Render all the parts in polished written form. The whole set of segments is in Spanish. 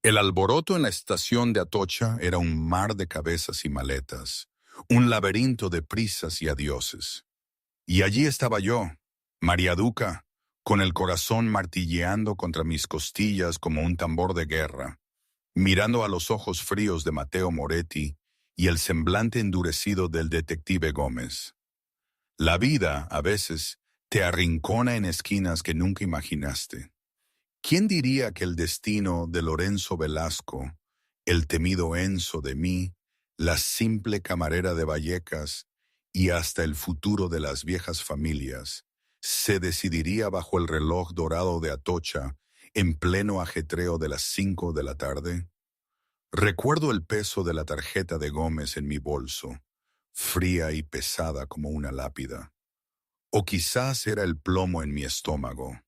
El alboroto en la estación de Atocha era un mar de cabezas y maletas, un laberinto de prisas y adioses. Y allí estaba yo, María Duca, con el corazón martilleando contra mis costillas como un tambor de guerra, mirando a los ojos fríos de Mateo Moretti y el semblante endurecido del detective Gómez. La vida, a veces, te arrincona en esquinas que nunca imaginaste. ¿Quién diría que el destino de Lorenzo Velasco, el temido Enzo de mí, la simple camarera de Vallecas y hasta el futuro de las viejas familias, se decidiría bajo el reloj dorado de Atocha en pleno ajetreo de las 5 de la tarde? Recuerdo el peso de la tarjeta de Gómez en mi bolso, fría y pesada como una lápida. O quizás era el plomo en mi estómago.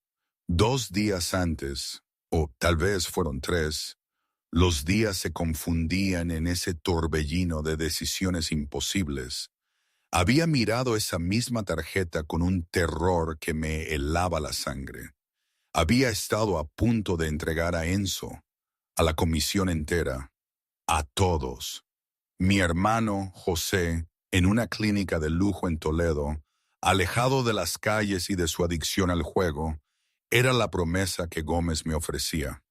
2 días antes, o tal vez fueron 3, los días se confundían en ese torbellino de decisiones imposibles. Había mirado esa misma tarjeta con un terror que me helaba la sangre. Había estado a punto de entregar a Enzo, a la comisión entera, a todos. Mi hermano, José, en una clínica de lujo en Toledo, alejado de las calles y de su adicción al juego, era la promesa que Gómez me ofrecía.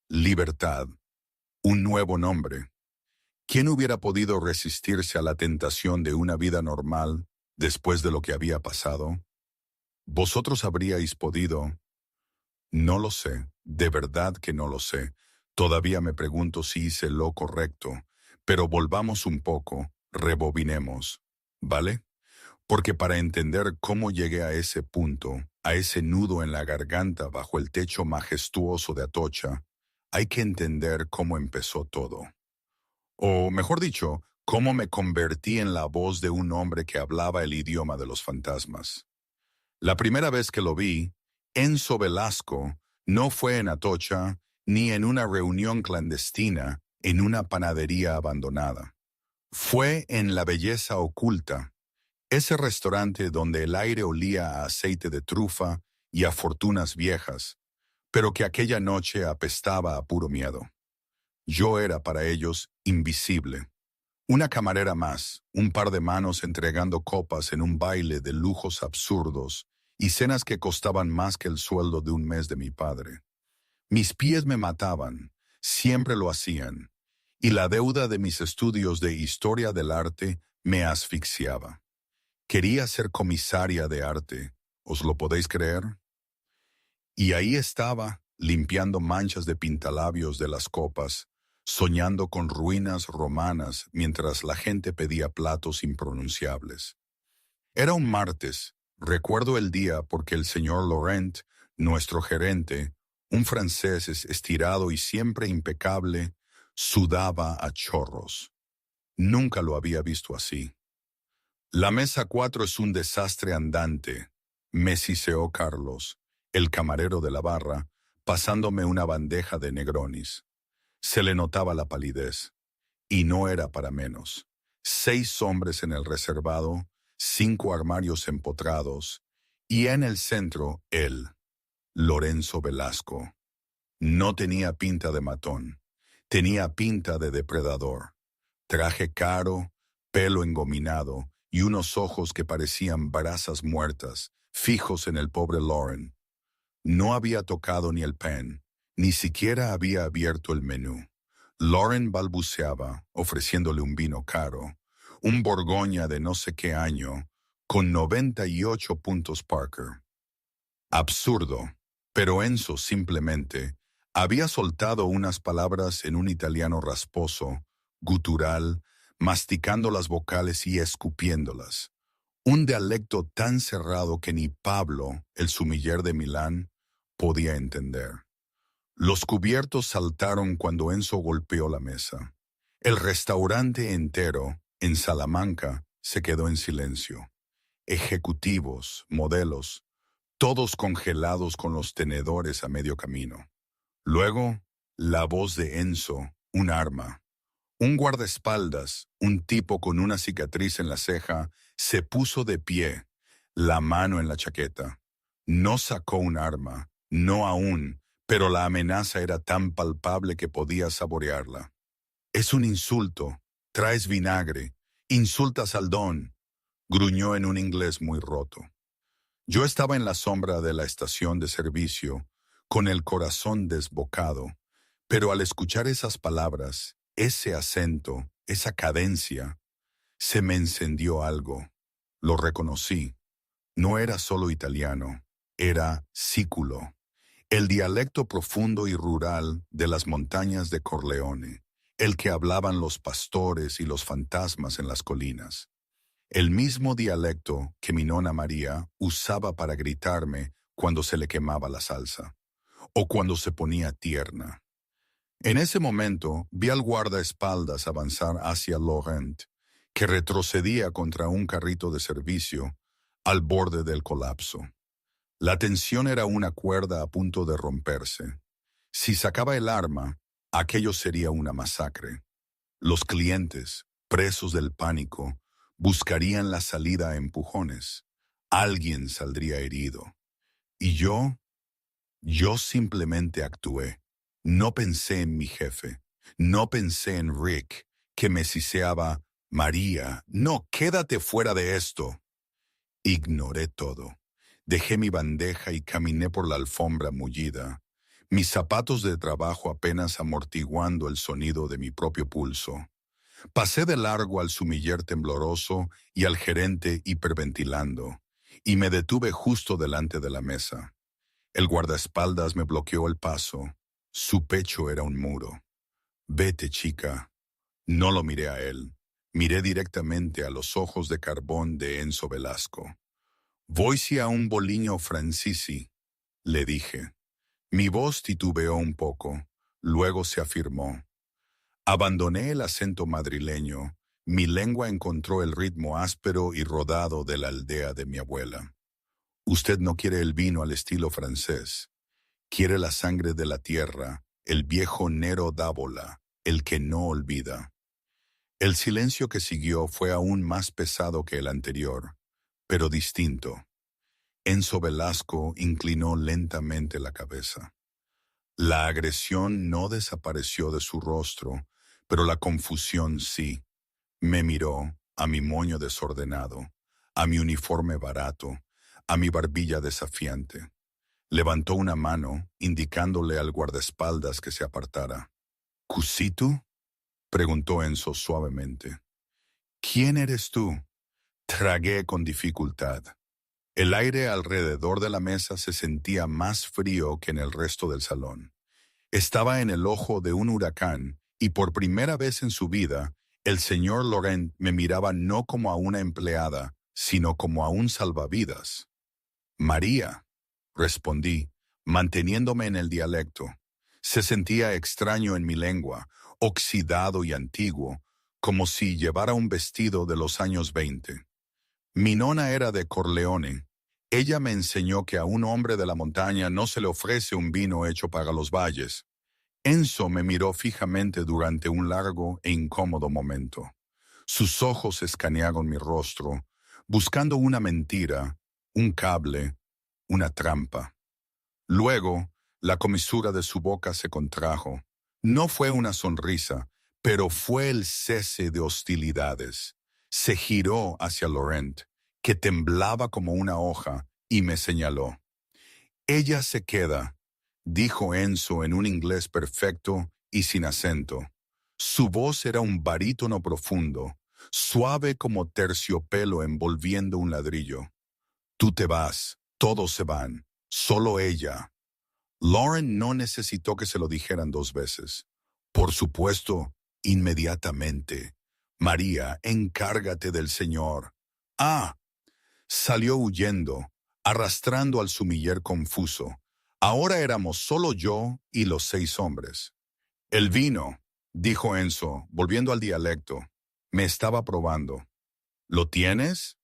Libertad, un nuevo nombre. ¿Quién hubiera podido resistirse a la tentación de una vida normal después de lo que había pasado? ¿Vosotros habríais podido? No lo sé, de verdad que no lo sé. Todavía me pregunto si hice lo correcto, pero volvamos un poco, rebobinemos, ¿vale? Porque para entender cómo llegué a ese punto, a ese nudo en la garganta bajo el techo majestuoso de Atocha, hay que entender cómo empezó todo. O, mejor dicho, cómo me convertí en la voz de un hombre que hablaba el idioma de los fantasmas. La primera vez que lo vi, Enzo Velasco, no fue en Atocha ni en una reunión clandestina en una panadería abandonada. Fue en La Belleza Oculta, ese restaurante donde el aire olía a aceite de trufa y a fortunas viejas, pero que aquella noche apestaba a puro miedo. Yo era para ellos invisible. Una camarera más, un par de manos entregando copas en un baile de lujos absurdos y cenas que costaban más que el sueldo de un mes de mi padre. Mis pies me mataban, siempre lo hacían, y la deuda de mis estudios de historia del arte me asfixiaba. Quería ser comisaria de arte, ¿os lo podéis creer? Y ahí estaba, limpiando manchas de pintalabios de las copas, soñando con ruinas romanas mientras la gente pedía platos impronunciables. Era un martes, recuerdo el día porque el señor Laurent, nuestro gerente, un francés estirado y siempre impecable, sudaba a chorros. Nunca lo había visto así. La mesa 4 es un desastre andante, me siseó Carlos, el camarero de la barra, pasándome una bandeja de negronis. Se le notaba la palidez, y no era para menos. 6 hombres en el reservado, 5 armarios empotrados, y en el centro él, Lorenzo Velasco. No tenía pinta de matón, tenía pinta de depredador. Traje caro, pelo engominado y unos ojos que parecían brasas muertas, fijos en el pobre Lauren. No había tocado ni el pen, ni siquiera había abierto el menú. Lauren balbuceaba, ofreciéndole un vino caro, un Borgoña de no sé qué año, con 98 puntos Parker. Absurdo, pero Enzo simplemente había soltado unas palabras en un italiano rasposo, gutural, masticando las vocales y escupiéndolas. Un dialecto tan cerrado que ni Pablo, el sumiller de Milán, podía entender. Los cubiertos saltaron cuando Enzo golpeó la mesa. El restaurante entero, en Salamanca, se quedó en silencio. Ejecutivos, modelos, todos congelados con los tenedores a medio camino. Luego, la voz de Enzo, un arma. Un guardaespaldas, un tipo con una cicatriz en la ceja, se puso de pie, la mano en la chaqueta. No sacó un arma, no aún, pero la amenaza era tan palpable que podía saborearla. «Es un insulto. Traes vinagre. Insultas al don», gruñó en un inglés muy roto. Yo estaba en la sombra de la estación de servicio, con el corazón desbocado, pero al escuchar esas palabras, ese acento, esa cadencia, se me encendió algo. Lo reconocí. No era solo italiano, era sículo, el dialecto profundo y rural de las montañas de Corleone, el que hablaban los pastores y los fantasmas en las colinas. El mismo dialecto que mi nona María usaba para gritarme cuando se le quemaba la salsa, o cuando se ponía tierna. En ese momento vi al guardaespaldas avanzar hacia Laurent, que retrocedía contra un carrito de servicio al borde del colapso. La tensión era una cuerda a punto de romperse. Si sacaba el arma, aquello sería una masacre. Los clientes, presos del pánico, buscarían la salida a empujones. Alguien saldría herido. Y yo simplemente actué. No pensé en mi jefe. No pensé en Rick, que me siseaba: «María, no, quédate fuera de esto». Ignoré todo. Dejé mi bandeja y caminé por la alfombra mullida, mis zapatos de trabajo apenas amortiguando el sonido de mi propio pulso. Pasé de largo al sumiller tembloroso y al gerente hiperventilando, y me detuve justo delante de la mesa. El guardaespaldas me bloqueó el paso. Su pecho era un muro. «Vete, chica». No lo miré a él. Miré directamente a los ojos de carbón de Enzo Velasco. «Voici a un boliño francesi», le dije. Mi voz titubeó un poco, luego se afirmó. Abandoné el acento madrileño. Mi lengua encontró el ritmo áspero y rodado de la aldea de mi abuela. «Usted no quiere el vino al estilo francés. Quiere la sangre de la tierra, el viejo Nero d'Avola, el que no olvida». El silencio que siguió fue aún más pesado que el anterior, pero distinto. Enzo Velasco inclinó lentamente la cabeza. La agresión no desapareció de su rostro, pero la confusión sí. Me miró, a mi moño desordenado, a mi uniforme barato, a mi barbilla desafiante. Levantó una mano, indicándole al guardaespaldas que se apartara. «¿Cusito?», preguntó Enzo suavemente. «¿Quién eres tú?». Tragué con dificultad. El aire alrededor de la mesa se sentía más frío que en el resto del salón. Estaba en el ojo de un huracán, y por primera vez en su vida, el señor Laurent me miraba no como a una empleada, sino como a un salvavidas. «María», respondí, manteniéndome en el dialecto. Se sentía extraño en mi lengua, oxidado y antiguo, como si llevara un vestido de los años 20. Mi nona era de Corleone. Ella me enseñó que a un hombre de la montaña no se le ofrece un vino hecho para los valles. Enzo me miró fijamente durante un largo e incómodo momento. Sus ojos escanearon mi rostro, buscando una mentira, un cable, una trampa. Luego, la comisura de su boca se contrajo. No fue una sonrisa, pero fue el cese de hostilidades. Se giró hacia Laurent, que temblaba como una hoja, y me señaló. «Ella se queda», dijo Enzo en un inglés perfecto y sin acento. Su voz era un barítono profundo, suave como terciopelo envolviendo un ladrillo. «Tú te vas, todos se van, solo ella». Lauren no necesitó que se lo dijeran 2 veces. «Por supuesto, inmediatamente. María, encárgate del señor». «Ah». Salió huyendo, arrastrando al sumiller confuso. Ahora éramos solo yo y los 6 hombres. «El vino», dijo Enzo, volviendo al dialecto. Me estaba probando. «¿Lo tienes?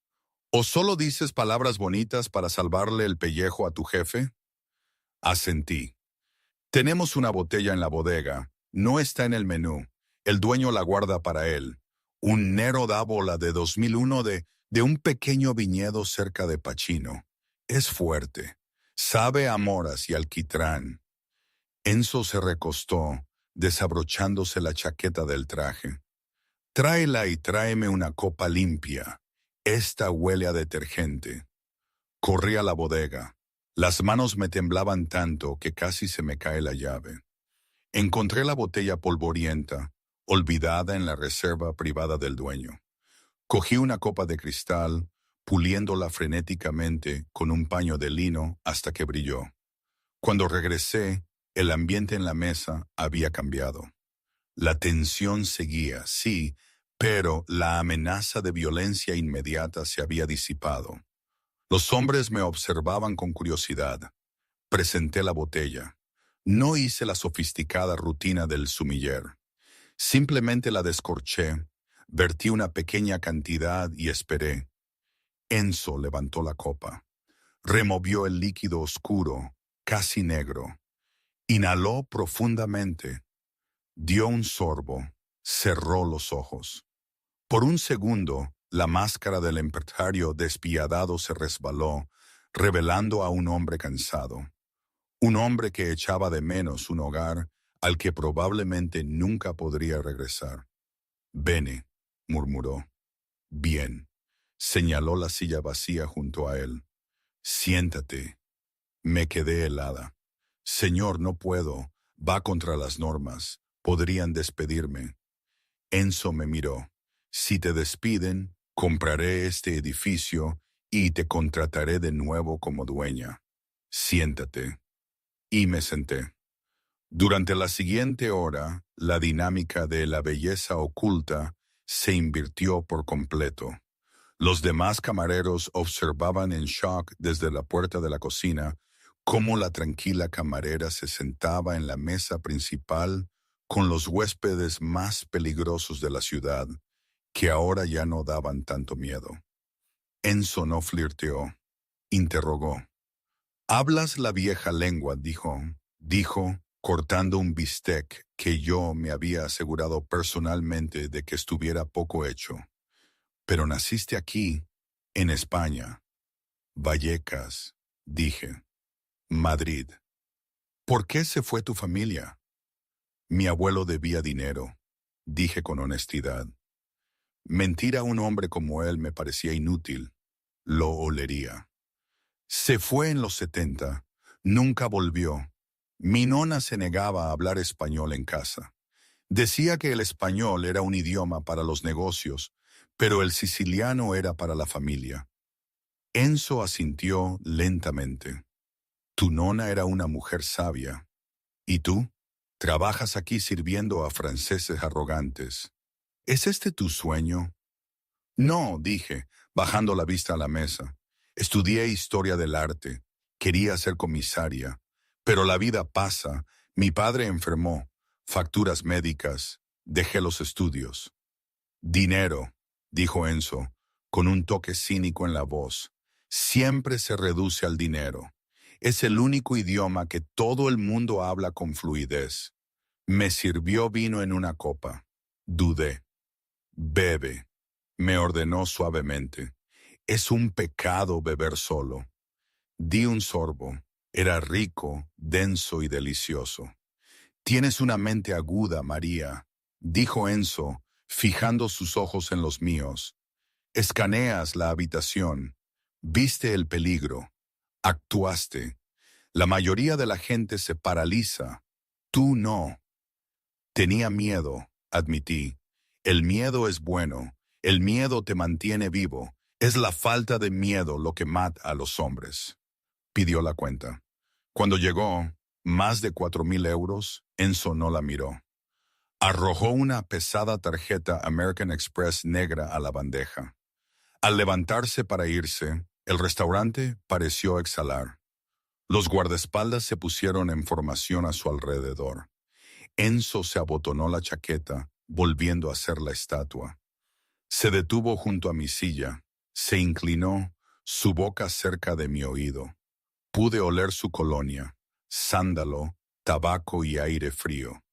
¿O solo dices palabras bonitas para salvarle el pellejo a tu jefe?» Asentí. «Tenemos una botella en la bodega. No está en el menú. El dueño la guarda para él. Un Nero d'Avola de 2001 de un pequeño viñedo cerca de Pachino. Es fuerte. Sabe a moras y alquitrán». Enzo se recostó, desabrochándose la chaqueta del traje. Tráela y tráeme una copa limpia. Esta huele a detergente. Corrí a la bodega. Las manos me temblaban tanto que casi se me cae la llave. Encontré la botella polvorienta, olvidada en la reserva privada del dueño. Cogí una copa de cristal, puliéndola frenéticamente con un paño de lino hasta que brilló. Cuando regresé, el ambiente en la mesa había cambiado. La tensión seguía, sí, pero la amenaza de violencia inmediata se había disipado. Los hombres me observaban con curiosidad. Presenté la botella. No hice la sofisticada rutina del sumiller. Simplemente la descorché, vertí una pequeña cantidad y esperé. Enzo levantó la copa. Removió el líquido oscuro, casi negro. Inhaló profundamente. Dio un sorbo. Cerró los ojos. Por un segundo, la máscara del empresario despiadado se resbaló, revelando a un hombre cansado. Un hombre que echaba de menos un hogar al que probablemente nunca podría regresar. «Bene», murmuró. «Bien». Señaló la silla vacía junto a él. «Siéntate». Me quedé helada. «Señor, no puedo. Va contra las normas. Podrían despedirme». Enzo me miró. «Si te despiden, compraré este edificio y te contrataré de nuevo como dueña. Siéntate». Y me senté. Durante la siguiente hora, la dinámica de la belleza oculta se invirtió por completo. Los demás camareros observaban en shock desde la puerta de la cocina cómo la tranquila camarera se sentaba en la mesa principal con los huéspedes más peligrosos de la ciudad, que ahora ya no daban tanto miedo. Enzo no flirteó. Interrogó. «¿Hablas la vieja lengua?», dijo, cortando un bistec que yo me había asegurado personalmente de que estuviera poco hecho. «Pero naciste aquí, en España». «Vallecas», dije. «Madrid». «¿Por qué se fue tu familia?» «Mi abuelo debía dinero», dije con honestidad. Mentir a un hombre como él me parecía inútil. Lo olería. «Se fue en los 70. Nunca volvió. Mi nona se negaba a hablar español en casa. Decía que el español era un idioma para los negocios, pero el siciliano era para la familia». Enzo asintió lentamente. «Tu nona era una mujer sabia. ¿Y tú? Trabajas aquí sirviendo a franceses arrogantes. ¿Es este tu sueño?» «No», dije, bajando la vista a la mesa. «Estudié historia del arte. Quería ser comisaria. Pero la vida pasa. Mi padre enfermó. Facturas médicas. Dejé los estudios». «Dinero», dijo Enzo, con un toque cínico en la voz. «Siempre se reduce al dinero. Es el único idioma que todo el mundo habla con fluidez». Me sirvió vino en una copa. Dudé. «Bebe», me ordenó suavemente. «Es un pecado beber solo». Di un sorbo. Era rico, denso y delicioso. «Tienes una mente aguda, María», dijo Enzo, fijando sus ojos en los míos. «Escaneas la habitación. Viste el peligro. Actuaste. La mayoría de la gente se paraliza. Tú no». «Tenía miedo», admití. «El miedo es bueno. El miedo te mantiene vivo. Es la falta de miedo lo que mata a los hombres». Pidió la cuenta. Cuando llegó, más de 4,000 euros, Enzo no la miró. Arrojó una pesada tarjeta American Express negra a la bandeja. Al levantarse para irse, el restaurante pareció exhalar. Los guardaespaldas se pusieron en formación a su alrededor. Enzo se abotonó la chaqueta, volviendo a hacer la estatua. Se detuvo junto a mi silla, se inclinó, su boca cerca de mi oído. Pude oler su colonia, sándalo, tabaco y aire frío.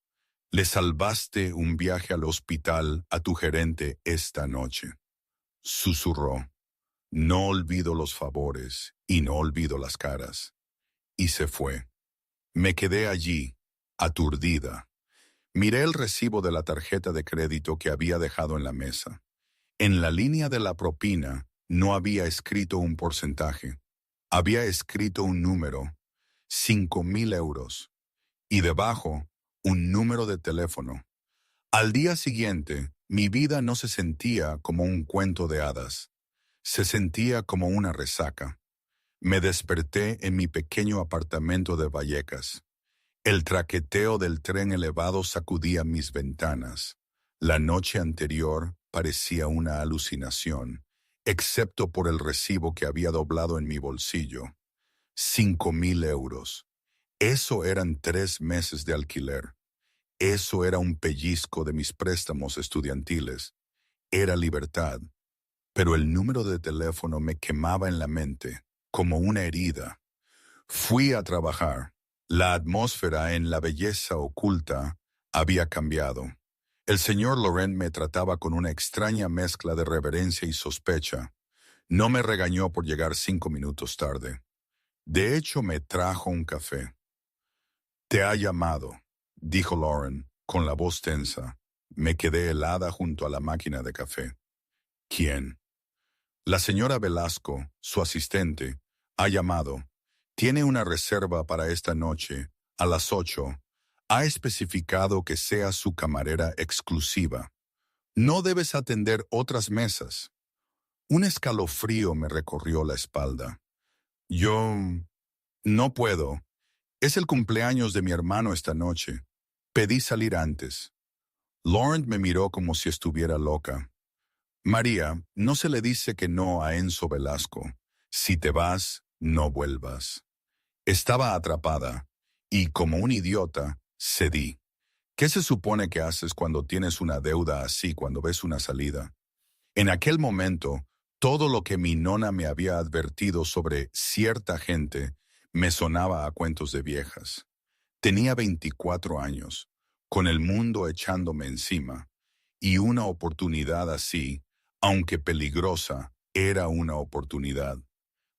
«Le salvaste un viaje al hospital a tu gerente esta noche», susurró. «No olvido los favores y no olvido las caras». Y se fue. Me quedé allí, aturdida. Miré el recibo de la tarjeta de crédito que había dejado en la mesa. En la línea de la propina no había escrito un porcentaje. Había escrito un número, 5,000 euros, y debajo un número de teléfono. Al día siguiente, mi vida no se sentía como un cuento de hadas. Se sentía como una resaca. Me desperté en mi pequeño apartamento de Vallecas. El traqueteo del tren elevado sacudía mis ventanas. La noche anterior parecía una alucinación, excepto por el recibo que había doblado en mi bolsillo. 5,000 euros. Eso eran 3 meses de alquiler. Eso era un pellizco de mis préstamos estudiantiles. Era libertad. Pero el número de teléfono me quemaba en la mente, como una herida. Fui a trabajar. La atmósfera en la belleza oculta había cambiado. El señor Laurent me trataba con una extraña mezcla de reverencia y sospecha. No me regañó por llegar 5 minutos tarde. De hecho, me trajo un café. «Te ha llamado», dijo Laurent, con la voz tensa. Me quedé helada junto a la máquina de café. «¿Quién?» «La señora Velasco, su asistente, ha llamado. Tiene una reserva para esta noche, a las 8. Ha especificado que sea su camarera exclusiva. No debes atender otras mesas». Un escalofrío me recorrió la espalda. «Yo no puedo. Es el cumpleaños de mi hermano esta noche. Pedí salir antes». Laurent me miró como si estuviera loca. «María, no se le dice que no a Enzo Velasco. Si te vas, no vuelvas». Estaba atrapada, y como un idiota, cedí. ¿Qué se supone que haces cuando tienes una deuda así cuando ves una salida? En aquel momento, todo lo que mi nona me había advertido sobre cierta gente me sonaba a cuentos de viejas. Tenía 24 años, con el mundo echándome encima, y una oportunidad así, aunque peligrosa, era una oportunidad.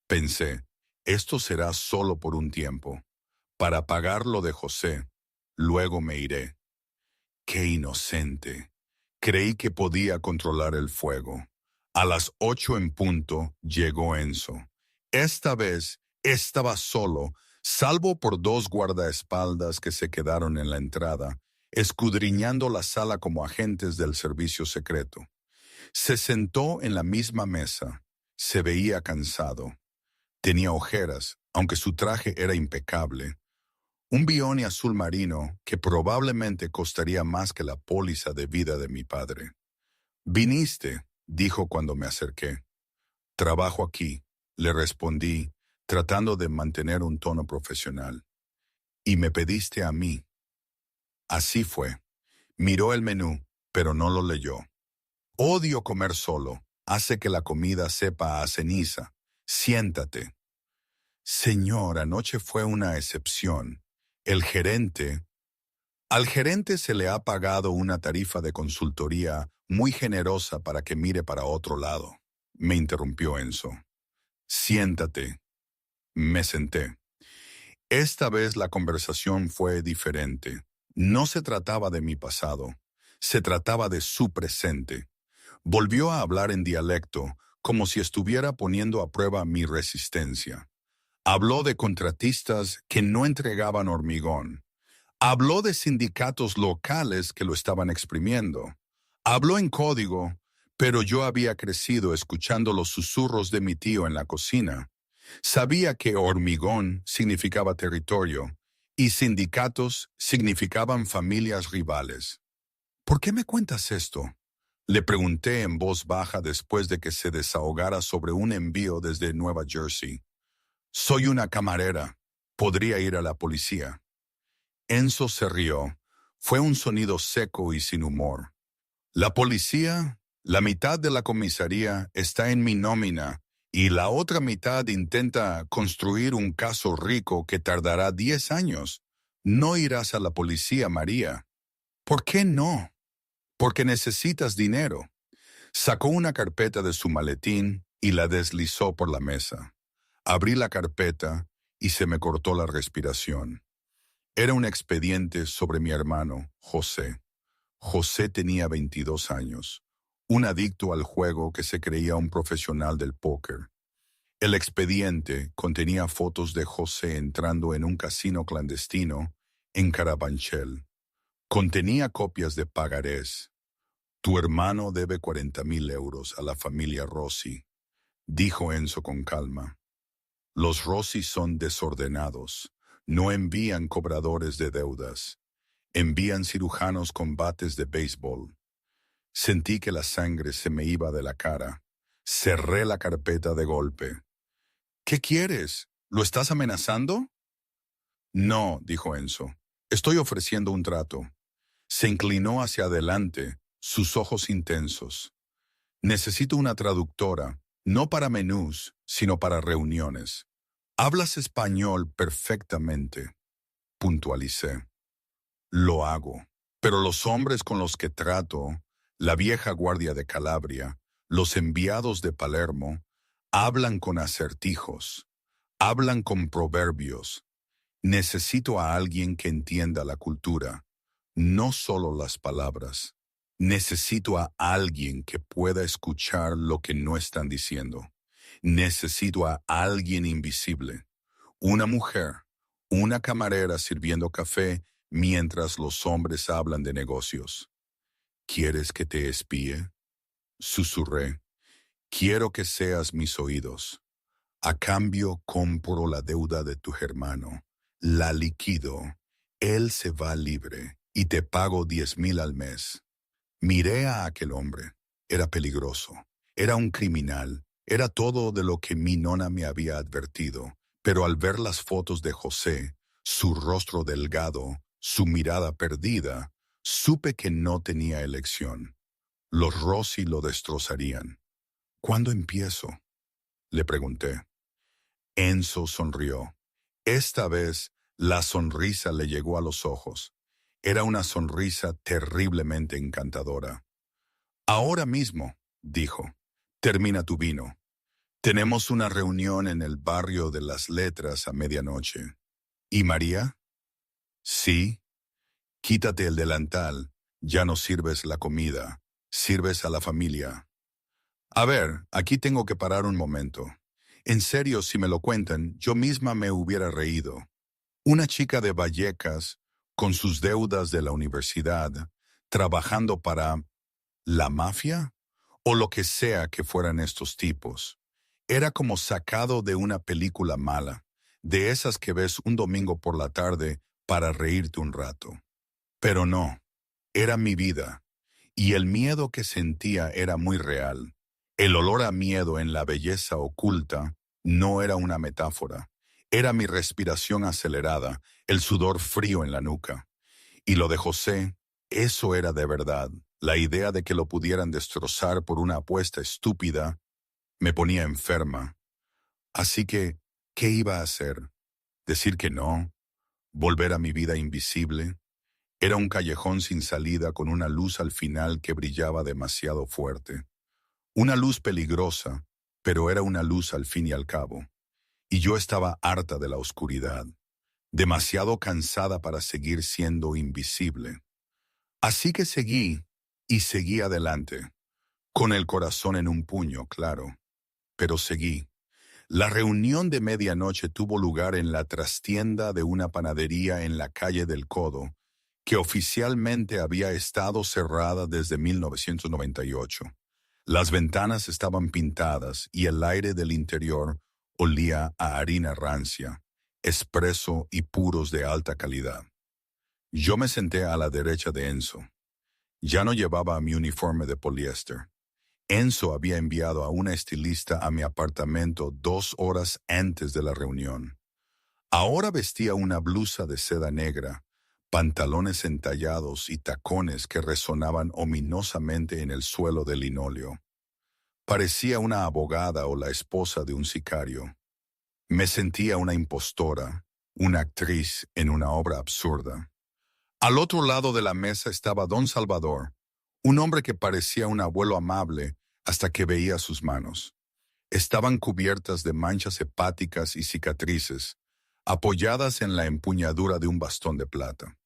Pensé, esto será solo por un tiempo, para pagar lo de José, luego me iré. ¡Qué inocente! Creí que podía controlar el fuego. A las 8 en punto llegó Enzo. Esta vez estaba solo, salvo por 2 guardaespaldas que se quedaron en la entrada, escudriñando la sala como agentes del servicio secreto. Se sentó en la misma mesa. Se veía cansado. Tenía ojeras, aunque su traje era impecable. Un Vioni azul marino que probablemente costaría más que la póliza de vida de mi padre. «Viniste», dijo cuando me acerqué. «Trabajo aquí», le respondí, tratando de mantener un tono profesional. «Y me pediste a mí». Así fue. Miró el menú, pero no lo leyó. «Odio comer solo. Hace que la comida sepa a ceniza. Siéntate». «Señor, anoche fue una excepción. El gerente...» «Al gerente se le ha pagado una tarifa de consultoría muy generosa para que mire para otro lado», me interrumpió Enzo. «Siéntate». Me senté. Esta vez la conversación fue diferente. No se trataba de mi pasado, se trataba de su presente. Volvió a hablar en dialecto, como si estuviera poniendo a prueba mi resistencia. Habló de contratistas que no entregaban hormigón. Habló de sindicatos locales que lo estaban exprimiendo. Habló en código, pero yo había crecido escuchando los susurros de mi tío en la cocina. Sabía que hormigón significaba territorio y sindicatos significaban familias rivales. «¿Por qué me cuentas esto?», le pregunté en voz baja después de que se desahogara sobre un envío desde Nueva Jersey. «Soy una camarera. Podría ir a la policía». Enzo se rió. Fue un sonido seco y sin humor. «La policía, la mitad de la comisaría está en mi nómina y la otra mitad intenta construir un caso rico que tardará 10 años. No irás a la policía, María». «¿Por qué no?» «Porque necesitas dinero». Sacó una carpeta de su maletín y la deslizó por la mesa. Abrí la carpeta y se me cortó la respiración. Era un expediente sobre mi hermano, José. José tenía 22 años, un adicto al juego que se creía un profesional del póker. El expediente contenía fotos de José entrando en un casino clandestino en Carabanchel. Contenía copias de pagarés. Tu hermano debe 40.000 euros a la familia Rossi, dijo Enzo con calma. Los Rossi son desordenados. No envían cobradores de deudas. Envían cirujanos con bates de béisbol. Sentí que la sangre se me iba de la cara. Cerré la carpeta de golpe. ¿Qué quieres? ¿Lo estás amenazando? No, dijo Enzo. Estoy ofreciendo un trato. Se inclinó hacia adelante, sus ojos intensos. Necesito una traductora, no para menús, sino para reuniones. Hablas español perfectamente, puntualicé. Lo hago. Pero los hombres con los que trato, la vieja guardia de Calabria, los enviados de Palermo, hablan con acertijos, hablan con proverbios. Necesito a alguien que entienda la cultura, no solo las palabras. Necesito a alguien que pueda escuchar lo que no están diciendo. Necesito a alguien invisible. Una mujer, una camarera sirviendo café mientras los hombres hablan de negocios. ¿Quieres que te espíe? Susurré. Quiero que seas mis oídos. A cambio compro la deuda de tu hermano. La liquido. Él se va libre y te pago 10.000 al mes. Miré a aquel hombre. Era peligroso. Era un criminal. Era todo de lo que mi nona me había advertido. Pero al ver las fotos de José, su rostro delgado, su mirada perdida, supe que no tenía elección. Los Rossi lo destrozarían. ¿Cuándo empiezo? Le pregunté. Enzo sonrió. Esta vez la sonrisa le llegó a los ojos. Era una sonrisa terriblemente encantadora. Ahora mismo, dijo, termina tu vino. Tenemos una reunión en el barrio de las Letras a medianoche. ¿Y María? Sí. Quítate el delantal. Ya no sirves la comida. Sirves a la familia. A ver, aquí tengo que parar un momento. En serio, si me lo cuentan, yo misma me hubiera reído. Una chica de Vallecas, con sus deudas de la universidad, trabajando para la mafia o lo que sea que fueran estos tipos. Era como sacado de una película mala, de esas que ves un domingo por la tarde para reírte un rato. Pero no, era mi vida, y el miedo que sentía era muy real. El olor a miedo en la belleza oculta no era una metáfora. Era mi respiración acelerada, el sudor frío en la nuca. Y lo de José, eso era de verdad. La idea de que lo pudieran destrozar por una apuesta estúpida me ponía enferma. Así que, ¿qué iba a hacer? ¿Decir que no? ¿Volver a mi vida invisible? Era un callejón sin salida con una luz al final que brillaba demasiado fuerte. Una luz peligrosa, pero era una luz al fin y al cabo. Y yo estaba harta de la oscuridad, demasiado cansada para seguir siendo invisible. Así que seguí, y seguí adelante, con el corazón en un puño, claro, pero seguí. La reunión de medianoche tuvo lugar en la trastienda de una panadería en la calle del Codo, que oficialmente había estado cerrada desde 1998. Las ventanas estaban pintadas y el aire del interior olía a harina rancia, espresso y puros de alta calidad. Yo me senté a la derecha de Enzo. Ya no llevaba mi uniforme de poliéster. Enzo había enviado a una estilista a mi apartamento 2 horas antes de la reunión. Ahora vestía una blusa de seda negra, pantalones entallados y tacones que resonaban ominosamente en el suelo de linóleo. Parecía una abogada o la esposa de un sicario. Me sentía una impostora, una actriz en una obra absurda. Al otro lado de la mesa estaba don Salvador, un hombre que parecía un abuelo amable hasta que veía sus manos. Estaban cubiertas de manchas hepáticas y cicatrices, apoyadas en la empuñadura de un bastón de plata.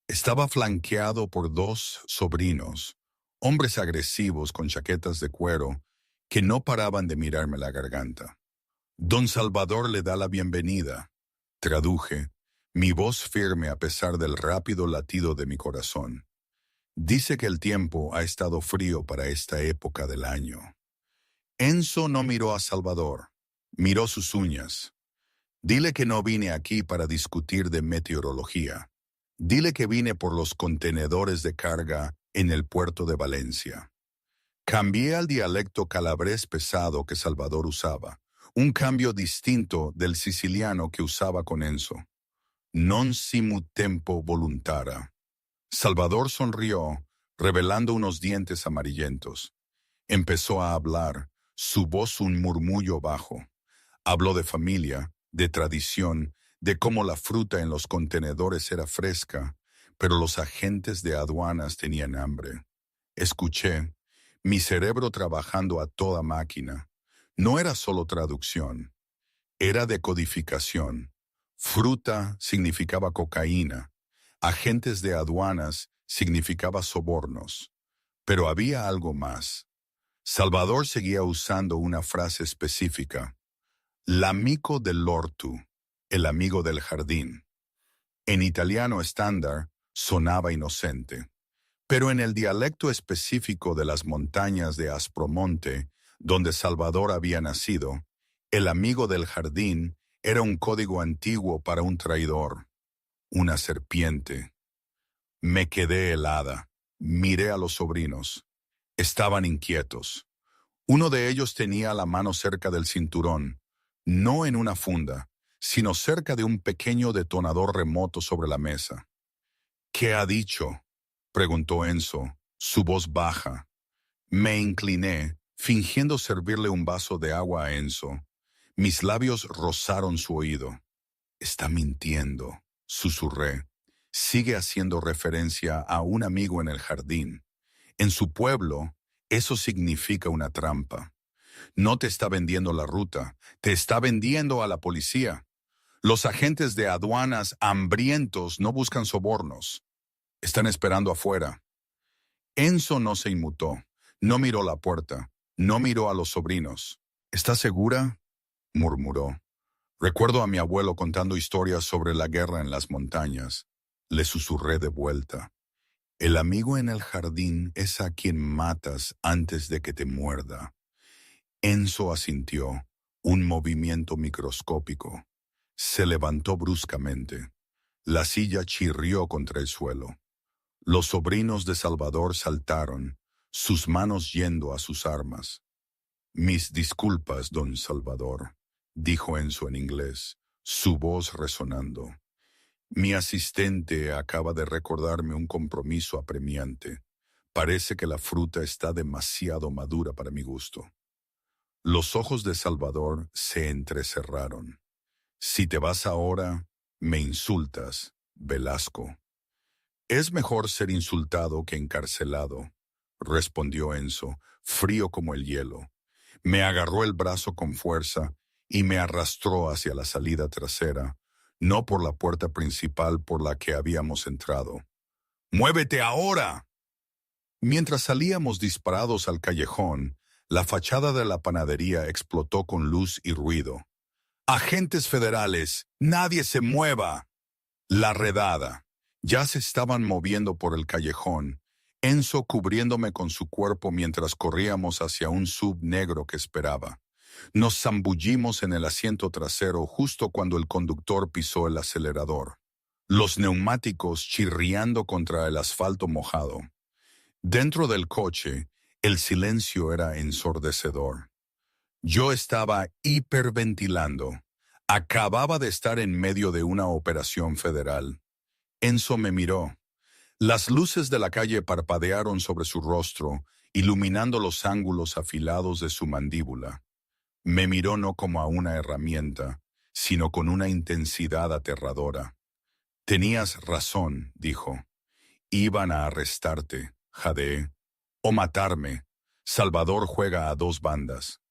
Estaba flanqueado por dos sobrinos, hombres agresivos con chaquetas de cuero, que no paraban de mirarme la garganta. Don Salvador le da la bienvenida, traduje, mi voz firme a pesar del rápido latido de mi corazón. Dice que el tiempo ha estado frío para esta época del año. Enzo no miró a Salvador, miró sus uñas. Dile que no vine aquí para discutir de meteorología. Dile que vine por los contenedores de carga en el puerto de Valencia. Cambié al dialecto calabrés pesado que Salvador usaba, un cambio distinto del siciliano que usaba con Enzo. Non simu tempo voluntara. Salvador sonrió, revelando unos dientes amarillentos. Empezó a hablar, su voz un murmullo bajo. Habló de familia, de tradición, de cómo la fruta en los contenedores era fresca, pero los agentes de aduanas tenían hambre. Escuché, mi cerebro trabajando a toda máquina. No era solo traducción, era decodificación. Fruta significaba cocaína, agentes de aduanas significaba sobornos. Pero había algo más. Salvador seguía usando una frase específica. L'amico dell'orto, el amigo del jardín. En italiano estándar sonaba inocente, pero en el dialecto específico de las montañas de Aspromonte, donde Salvador había nacido, el amigo del jardín era un código antiguo para un traidor, una serpiente. Me quedé helada, miré a los sobrinos. Estaban inquietos. Uno de ellos tenía la mano cerca del cinturón, no en una funda, sino cerca de un pequeño detonador remoto sobre la mesa. ¿Qué ha dicho?, preguntó Enzo, su voz baja. Me incliné, fingiendo servirle un vaso de agua a Enzo. Mis labios rozaron su oído. Está mintiendo, susurré. Sigue haciendo referencia a un amigo en el jardín. En su pueblo, eso significa una trampa. No te está vendiendo la ruta, te está vendiendo a la policía. Los agentes de aduanas hambrientos no buscan sobornos. Están esperando afuera. Enzo no se inmutó, no miró la puerta, no miró a los sobrinos. ¿Estás segura?, murmuró. Recuerdo a mi abuelo contando historias sobre la guerra en las montañas. Le susurré de vuelta. El amigo en el jardín es a quien matas antes de que te muerda. Enzo asintió, un movimiento microscópico. Se levantó bruscamente. La silla chirrió contra el suelo. Los sobrinos de Salvador saltaron, sus manos yendo a sus armas. Mis disculpas, don Salvador, dijo Enzo en inglés, su voz resonando. Mi asistente acaba de recordarme un compromiso apremiante. Parece que la fruta está demasiado madura para mi gusto. Los ojos de Salvador se entrecerraron. Si te vas ahora, me insultas, Velasco. Es mejor ser insultado que encarcelado, respondió Enzo, frío como el hielo. Me agarró el brazo con fuerza y me arrastró hacia la salida trasera, no por la puerta principal por la que habíamos entrado. ¡Muévete ahora! Mientras salíamos disparados al callejón, la fachada de la panadería explotó con luz y ruido. ¡Agentes federales! ¡Nadie se mueva! La redada. Ya se estaban moviendo por el callejón, Enzo cubriéndome con su cuerpo mientras corríamos hacia un sub negro que esperaba. Nos zambullimos en el asiento trasero justo cuando el conductor pisó el acelerador. Los neumáticos chirriando contra el asfalto mojado. Dentro del coche, el silencio era ensordecedor. Yo estaba hiperventilando. Acababa de estar en medio de una operación federal. Enzo me miró. Las luces de la calle parpadearon sobre su rostro, iluminando los ángulos afilados de su mandíbula. Me miró no como a una herramienta, sino con una intensidad aterradora. Tenías razón, dijo. Iban a arrestarte, jadeé. O matarme. Salvador juega a dos bandas.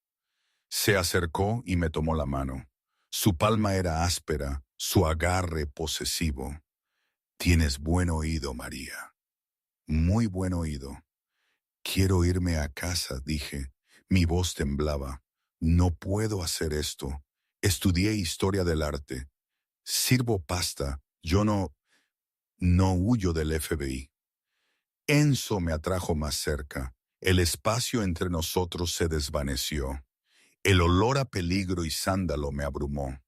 Se acercó y me tomó la mano. Su palma era áspera, su agarre posesivo. Tienes buen oído, María. Muy buen oído. Quiero irme a casa, dije. Mi voz temblaba. No puedo hacer esto. Estudié historia del arte. Sirvo pasta. Yo no huyo del FBI. Enzo me atrajo más cerca. El espacio entre nosotros se desvaneció. El olor a peligro y sándalo me abrumó.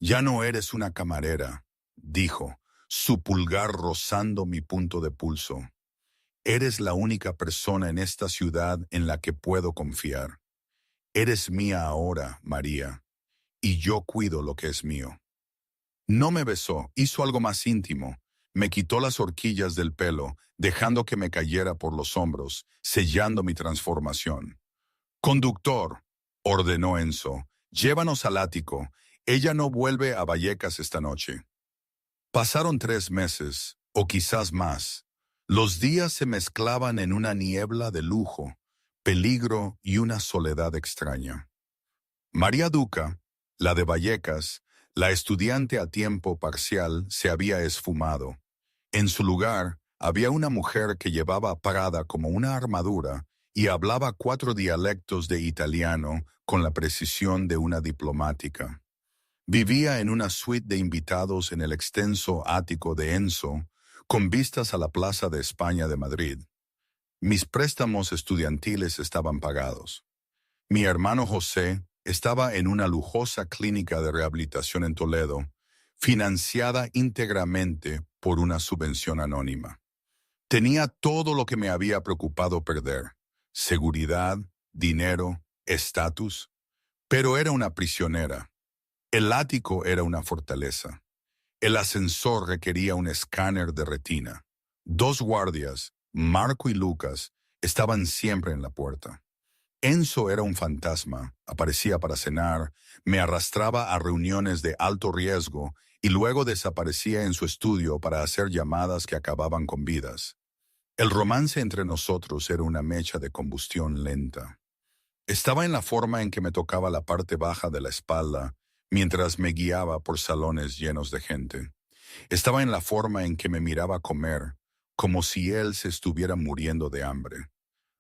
Ya no eres una camarera, dijo, su pulgar rozando mi punto de pulso. Eres la única persona en esta ciudad en la que puedo confiar. Eres mía ahora, María, y yo cuido lo que es mío. No me besó, hizo algo más íntimo. Me quitó las horquillas del pelo, dejando que me cayera por los hombros, sellando mi transformación. «Conductor», ordenó Enzo, «llévanos al ático. Ella no vuelve a Vallecas esta noche». Pasaron 3 meses, o quizás más. Los días se mezclaban en una niebla de lujo, peligro y una soledad extraña. María Duca, la de Vallecas, la estudiante a tiempo parcial, se había esfumado. En su lugar, había una mujer que llevaba parada como una armadura y hablaba 4 dialectos de italiano con la precisión de una diplomática. Vivía en una suite de invitados en el extenso ático de Enzo, con vistas a la Plaza de España de Madrid. Mis préstamos estudiantiles estaban pagados. Mi hermano José estaba en una lujosa clínica de rehabilitación en Toledo, financiada íntegramente por una subvención anónima. Tenía todo lo que me había preocupado perder: seguridad, dinero, estatus, pero era una prisionera. El ático era una fortaleza. El ascensor requería un escáner de retina. 2 guardias, Marco y Lucas, estaban siempre en la puerta. Enzo era un fantasma, aparecía para cenar, me arrastraba a reuniones de alto riesgo y luego desaparecía en su estudio para hacer llamadas que acababan con vidas. El romance entre nosotros era una mecha de combustión lenta. Estaba en la forma en que me tocaba la parte baja de la espalda mientras me guiaba por salones llenos de gente. Estaba en la forma en que me miraba comer, como si él se estuviera muriendo de hambre.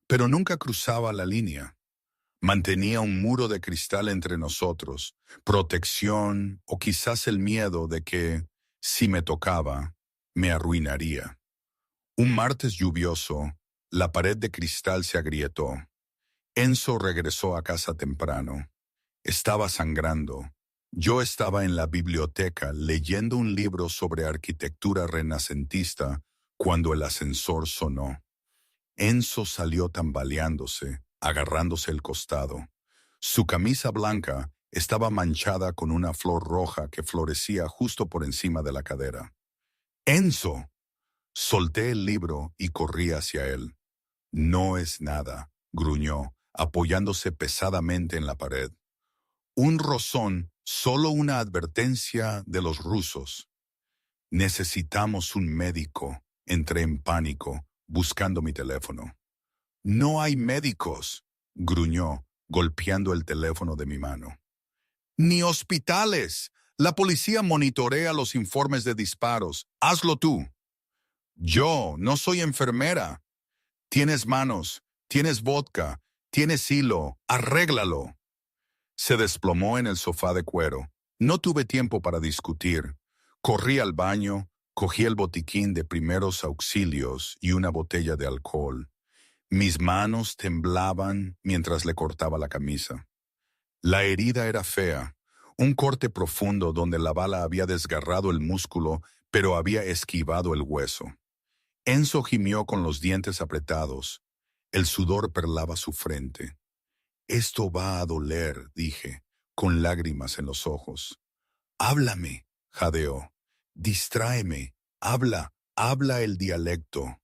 Pero nunca cruzaba la línea. Mantenía un muro de cristal entre nosotros, protección o quizás el miedo de que, si me tocaba, me arruinaría. Un martes lluvioso, la pared de cristal se agrietó. Enzo regresó a casa temprano. Estaba sangrando. Yo estaba en la biblioteca leyendo un libro sobre arquitectura renacentista cuando el ascensor sonó. Enzo salió tambaleándose, agarrándose el costado. Su camisa blanca estaba manchada con una flor roja que florecía justo por encima de la cadera. «¡Enzo!». Solté el libro y corrí hacia él. «No es nada», gruñó, apoyándose pesadamente en la pared. «Un rozón, solo una advertencia de los rusos». «Necesitamos un médico», entré en pánico, buscando mi teléfono. «No hay médicos», gruñó, golpeando el teléfono de mi mano. «Ni hospitales. La policía monitorea los informes de disparos. Hazlo tú». «Yo no soy enfermera». «Tienes manos, tienes vodka, tienes hilo, arréglalo». Se desplomó en el sofá de cuero. No tuve tiempo para discutir. Corrí al baño, cogí el botiquín de primeros auxilios y una botella de alcohol. Mis manos temblaban mientras le cortaba la camisa. La herida era fea, un corte profundo donde la bala había desgarrado el músculo, pero había esquivado el hueso. Enzo gimió con los dientes apretados. El sudor perlaba su frente. «Esto va a doler», dije, con lágrimas en los ojos. «Háblame», jadeó. «Distráeme. Habla el dialecto».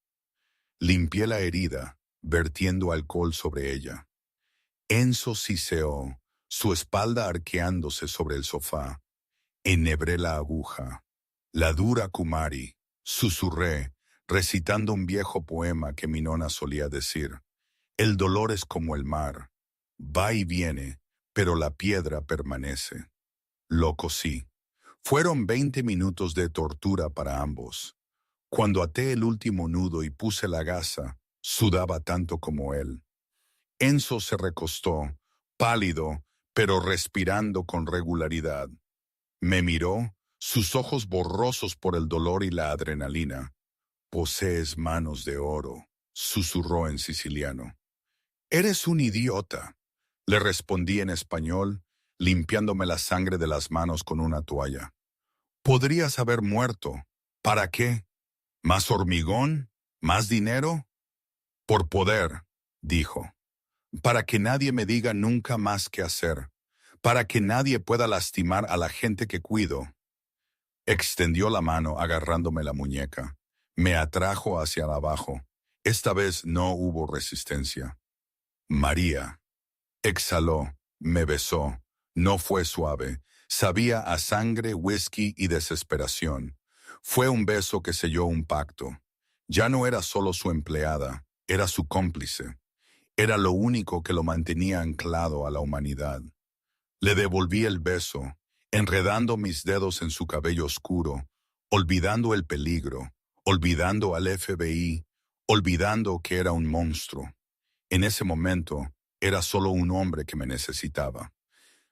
Limpié la herida, vertiendo alcohol sobre ella. Enzo siseó, su espalda arqueándose sobre el sofá. Enhebré la aguja. «La dura Kumari», susurré, recitando un viejo poema que mi nona solía decir. «El dolor es como el mar. Va y viene, pero la piedra permanece». Lo cosí. Fueron 20 minutos de tortura para ambos. Cuando até el último nudo y puse la gasa, sudaba tanto como él. Enzo se recostó, pálido, pero respirando con regularidad. Me miró, sus ojos borrosos por el dolor y la adrenalina. «Posees manos de oro», susurró en siciliano. «Eres un idiota», le respondí en español, limpiándome la sangre de las manos con una toalla. «Podrías haber muerto. ¿Para qué? ¿Más hormigón? ¿Más dinero?» «Por poder», dijo. «Para que nadie me diga nunca más qué hacer. Para que nadie pueda lastimar a la gente que cuido». Extendió la mano agarrándome la muñeca. Me atrajo hacia abajo. Esta vez no hubo resistencia. «María». Exhaló, me besó. No fue suave. Sabía a sangre, whisky y desesperación. Fue un beso que selló un pacto. Ya no era solo su empleada, era su cómplice. Era lo único que lo mantenía anclado a la humanidad. Le devolví el beso, enredando mis dedos en su cabello oscuro, olvidando el peligro, olvidando al FBI, olvidando que era un monstruo. En ese momento, era solo un hombre que me necesitaba.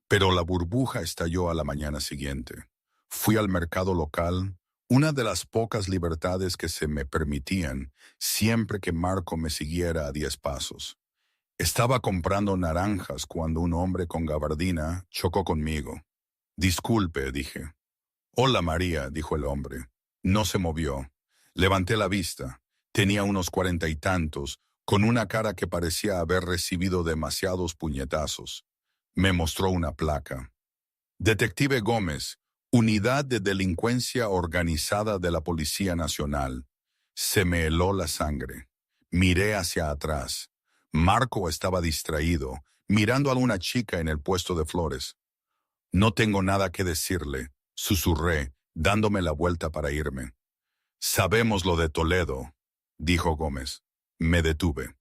Pero la burbuja estalló a la mañana siguiente. Fui al mercado local, una de las pocas libertades que se me permitían siempre que Marco me siguiera a 10 pasos. Estaba comprando naranjas cuando un hombre con gabardina chocó conmigo. «Disculpe», dije. «Hola, María», dijo el hombre. No se movió. Levanté la vista. Tenía unos 40 y tantos, con una cara que parecía haber recibido demasiados puñetazos. Me mostró una placa. «Detective Gómez, Unidad de Delincuencia Organizada de la Policía Nacional». Se me heló la sangre. Miré hacia atrás. Marco estaba distraído, mirando a una chica en el puesto de flores. «No tengo nada que decirle», susurré, dándome la vuelta para irme. «Sabemos lo de Toledo», dijo Gómez. Me detuve.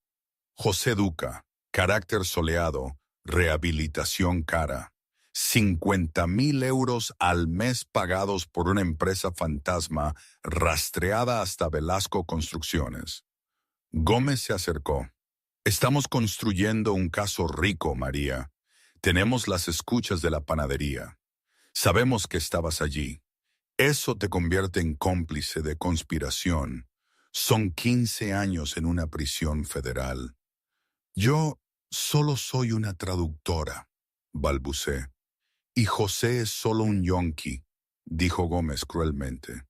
«José Duca, carácter soleado, rehabilitación cara. 50.000 euros al mes pagados por una empresa fantasma rastreada hasta Velasco Construcciones». Gómez se acercó. «Estamos construyendo un caso rico, María. Tenemos las escuchas de la panadería. Sabemos que estabas allí. Eso te convierte en cómplice de conspiración. Son 15 años en una prisión federal». «Yo solo soy una traductora», balbucé. «Y José es solo un yonki», dijo Gómez cruelmente.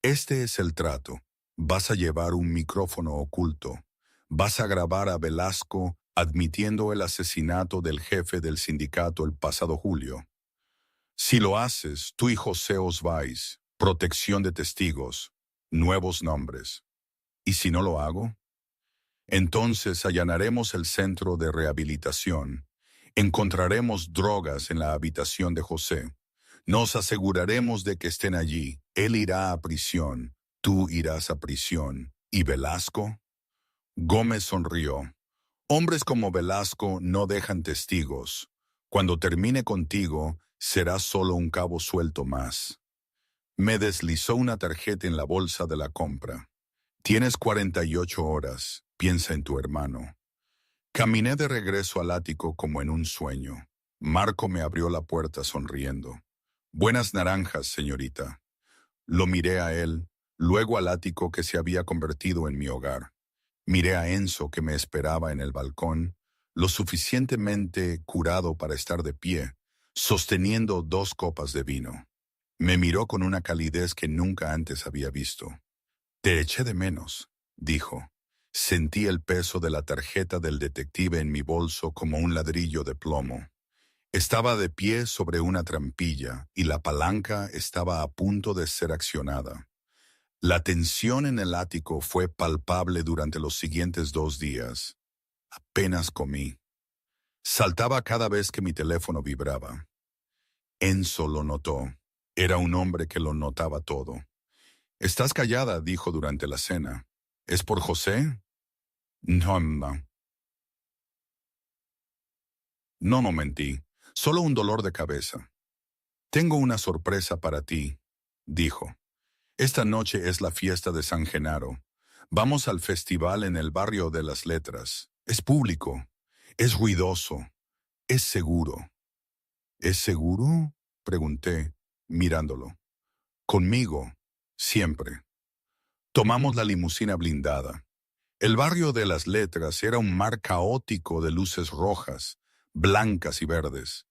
«Este es el trato. Vas a llevar un micrófono oculto. Vas a grabar a Velasco admitiendo el asesinato del jefe del sindicato el pasado julio. Si lo haces, tú y José os vais. Protección de testigos. Nuevos nombres. ¿Y si no lo hago? Entonces allanaremos el centro de rehabilitación. Encontraremos drogas en la habitación de José. Nos aseguraremos de que estén allí. Él irá a prisión. Tú irás a prisión. ¿Y Velasco?» Gómez sonrió. «Hombres como Velasco no dejan testigos. Cuando termine contigo, serás solo un cabo suelto más». Me deslizó una tarjeta en la bolsa de la compra. «Tienes 48 horas. Piensa en tu hermano». Caminé de regreso al ático como en un sueño. Marco me abrió la puerta sonriendo. «Buenas naranjas, señorita». Lo miré a él, luego al ático que se había convertido en mi hogar. Miré a Enzo que me esperaba en el balcón, lo suficientemente curado para estar de pie, sosteniendo 2 copas de vino. Me miró con una calidez que nunca antes había visto. «Te eché de menos», dijo. Sentí el peso de la tarjeta del detective en mi bolso como un ladrillo de plomo. Estaba de pie sobre una trampilla y la palanca estaba a punto de ser accionada. La tensión en el ático fue palpable durante los siguientes 2 días. Apenas comí. Saltaba cada vez que mi teléfono vibraba. Enzo lo notó. Era un hombre que lo notaba todo. «Estás callada», dijo durante la cena. «¿Es por José?» No, no. No mentí. Solo un dolor de cabeza. Tengo una sorpresa para ti, dijo. Esta noche es la fiesta de San Genaro. Vamos al festival en el barrio de las Letras. Es público, es ruidoso, es seguro. ¿Es seguro? Pregunté, mirándolo. Conmigo, siempre. Tomamos la limusina blindada. El barrio de las Letras era un mar caótico de luces rojas, blancas y verdes.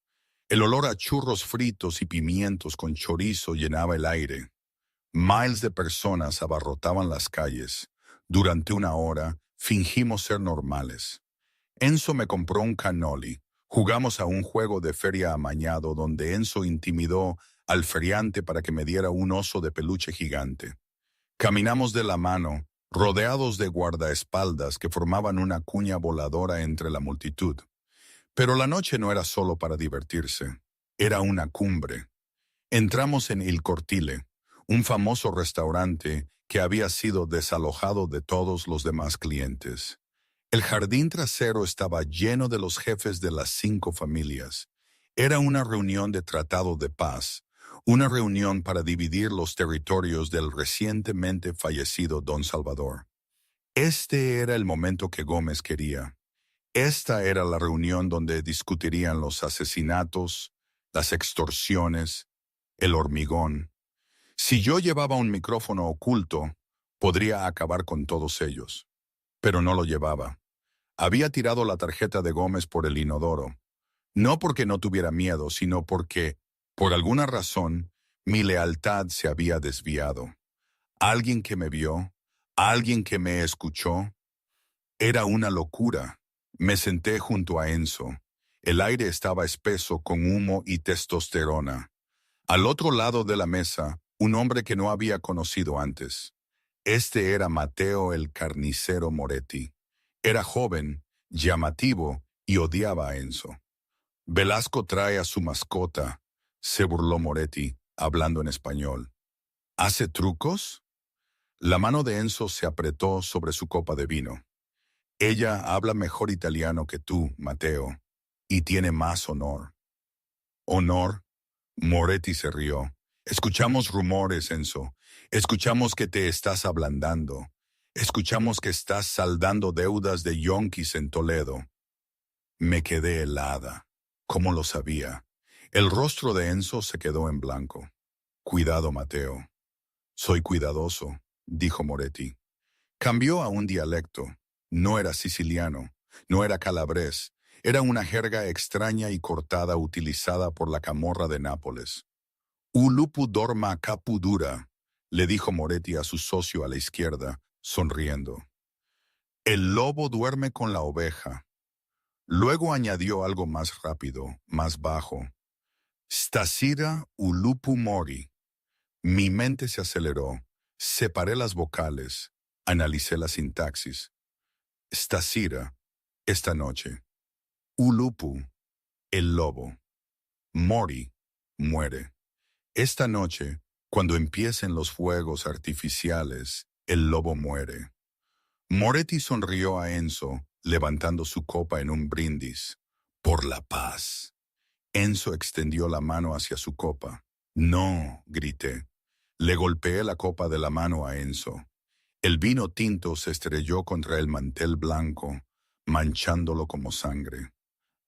El olor a churros fritos y pimientos con chorizo llenaba el aire. Miles de personas abarrotaban las calles. Durante una hora, fingimos ser normales. Enzo me compró un cannoli. Jugamos a un juego de feria amañado donde Enzo intimidó al feriante para que me diera un oso de peluche gigante. Caminamos de la mano, rodeados de guardaespaldas que formaban una cuña voladora entre la multitud. Pero la noche no era solo para divertirse, era una cumbre. Entramos en Il Cortile, un famoso restaurante que había sido desalojado de todos los demás clientes. El jardín trasero estaba lleno de los jefes de las 5 familias. Era una reunión de tratado de paz, una reunión para dividir los territorios del recientemente fallecido Don Salvador. Este era el momento que Gómez quería. Esta era la reunión donde discutirían los asesinatos, las extorsiones, el hormigón. Si yo llevaba un micrófono oculto, podría acabar con todos ellos. Pero no lo llevaba. Había tirado la tarjeta de Gómez por el inodoro. No porque no tuviera miedo, sino porque, por alguna razón, mi lealtad se había desviado. Alguien que me vio, alguien que me escuchó. Era una locura. Me senté junto a Enzo. El aire estaba espeso con humo y testosterona. Al otro lado de la mesa, un hombre que no había conocido antes. Este era Mateo el carnicero Moretti. Era joven, llamativo y odiaba a Enzo. Velasco trae a su mascota, se burló Moretti, hablando en español. ¿Hace trucos? La mano de Enzo se apretó sobre su copa de vino. Ella habla mejor italiano que tú, Mateo, y tiene más honor. ¿Honor? Moretti se rió. Escuchamos rumores, Enzo. Escuchamos que te estás ablandando. Escuchamos que estás saldando deudas de yonquis en Toledo. Me quedé helada. ¿Cómo lo sabía? El rostro de Enzo se quedó en blanco. Cuidado, Mateo. Soy cuidadoso, dijo Moretti. Cambió a un dialecto. No era siciliano, no era calabrés. Era una jerga extraña y cortada utilizada por la camorra de Nápoles. Ulupu dorma capu dura, le dijo Moretti a su socio a la izquierda, sonriendo. El lobo duerme con la oveja. Luego añadió algo más rápido, más bajo. Stasira ulupu mori. Mi mente se aceleró. Separé las vocales. Analicé la sintaxis. Stasira, esta noche. Ulupu, el lobo. Mori, muere. Esta noche, cuando empiecen los fuegos artificiales, el lobo muere. Moretti sonrió a Enzo, levantando su copa en un brindis. Por la paz. Enzo extendió la mano hacia su copa. No, grité. Le golpeé la copa de la mano a Enzo. El vino tinto se estrelló contra el mantel blanco, manchándolo como sangre.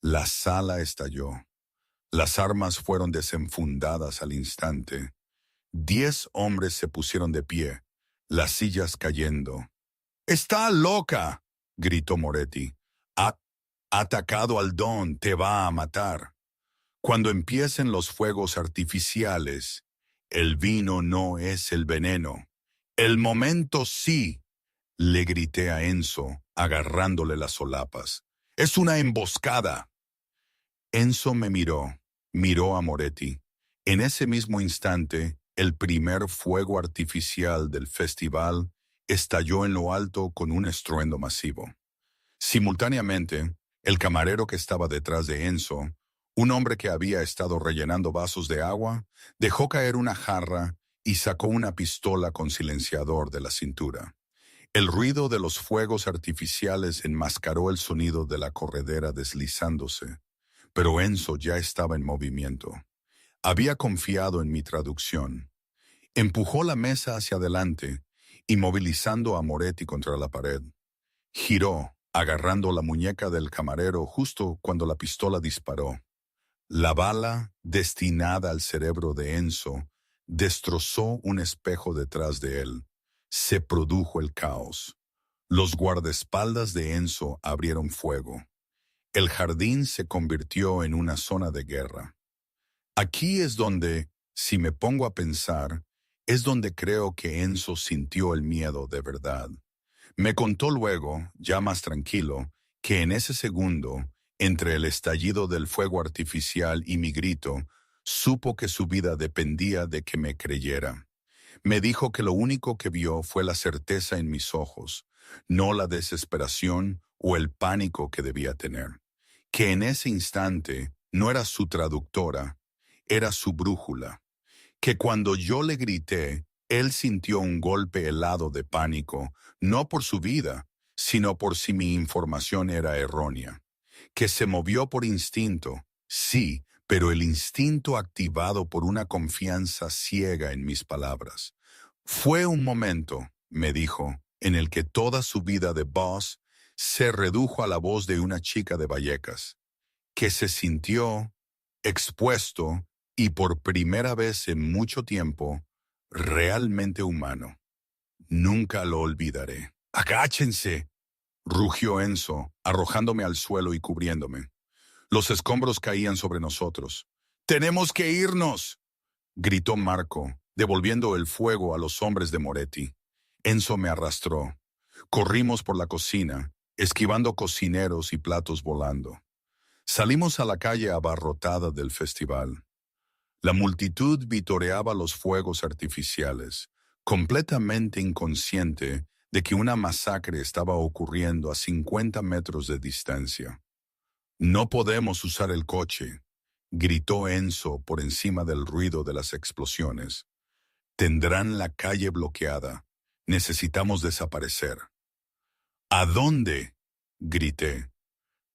La sala estalló. Las armas fueron desenfundadas al instante. 10 hombres se pusieron de pie, las sillas cayendo. ¡Está loca!, gritó Moretti. Ha atacado al Don, te va a matar. Cuando empiecen los fuegos artificiales, el vino no es el veneno. El momento sí, le grité a Enzo, agarrándole las solapas. ¡Es una emboscada! Enzo me miró a Moretti. En ese mismo instante, el primer fuego artificial del festival estalló en lo alto con un estruendo masivo. Simultáneamente, el camarero que estaba detrás de Enzo, un hombre que había estado rellenando vasos de agua, dejó caer una jarra y sacó una pistola con silenciador de la cintura. El ruido de los fuegos artificiales enmascaró el sonido de la corredera deslizándose, pero Enzo ya estaba en movimiento. Había confiado en mi traducción. Empujó la mesa hacia adelante, inmovilizando a Moretti contra la pared. Giró, agarrando la muñeca del camarero justo cuando la pistola disparó. La bala, destinada al cerebro de Enzo, destrozó un espejo detrás de él. Se produjo el caos. Los guardaespaldas de Enzo abrieron fuego. El jardín se convirtió en una zona de guerra. Aquí es donde, si me pongo a pensar, es donde creo que Enzo sintió el miedo de verdad. Me contó luego, ya más tranquilo, que en ese segundo, entre el estallido del fuego artificial y mi grito, supo que su vida dependía de que me creyera. Me dijo que lo único que vio fue la certeza en mis ojos, no la desesperación o el pánico que debía tener. Que en ese instante no era su traductora, era su brújula. Que cuando yo le grité, él sintió un golpe helado de pánico, no por su vida, sino por si mi información era errónea. Que se movió por instinto, sí, pero el instinto activado por una confianza ciega en mis palabras. Fue un momento, me dijo, en el que toda su vida de boss se redujo a la voz de una chica de Vallecas, que se sintió expuesto y por primera vez en mucho tiempo, realmente humano. Nunca lo olvidaré. ¡Agáchense!, rugió Enzo, arrojándome al suelo y cubriéndome. Los escombros caían sobre nosotros. ¡Tenemos que irnos!, gritó Marco, devolviendo el fuego a los hombres de Moretti. Enzo me arrastró. Corrimos por la cocina, esquivando cocineros y platos volando. Salimos a la calle abarrotada del festival. La multitud vitoreaba los fuegos artificiales, completamente inconsciente de que una masacre estaba ocurriendo a 50 metros de distancia. «No podemos usar el coche», gritó Enzo por encima del ruido de las explosiones. «Tendrán la calle bloqueada. Necesitamos desaparecer». «¿A dónde?», grité.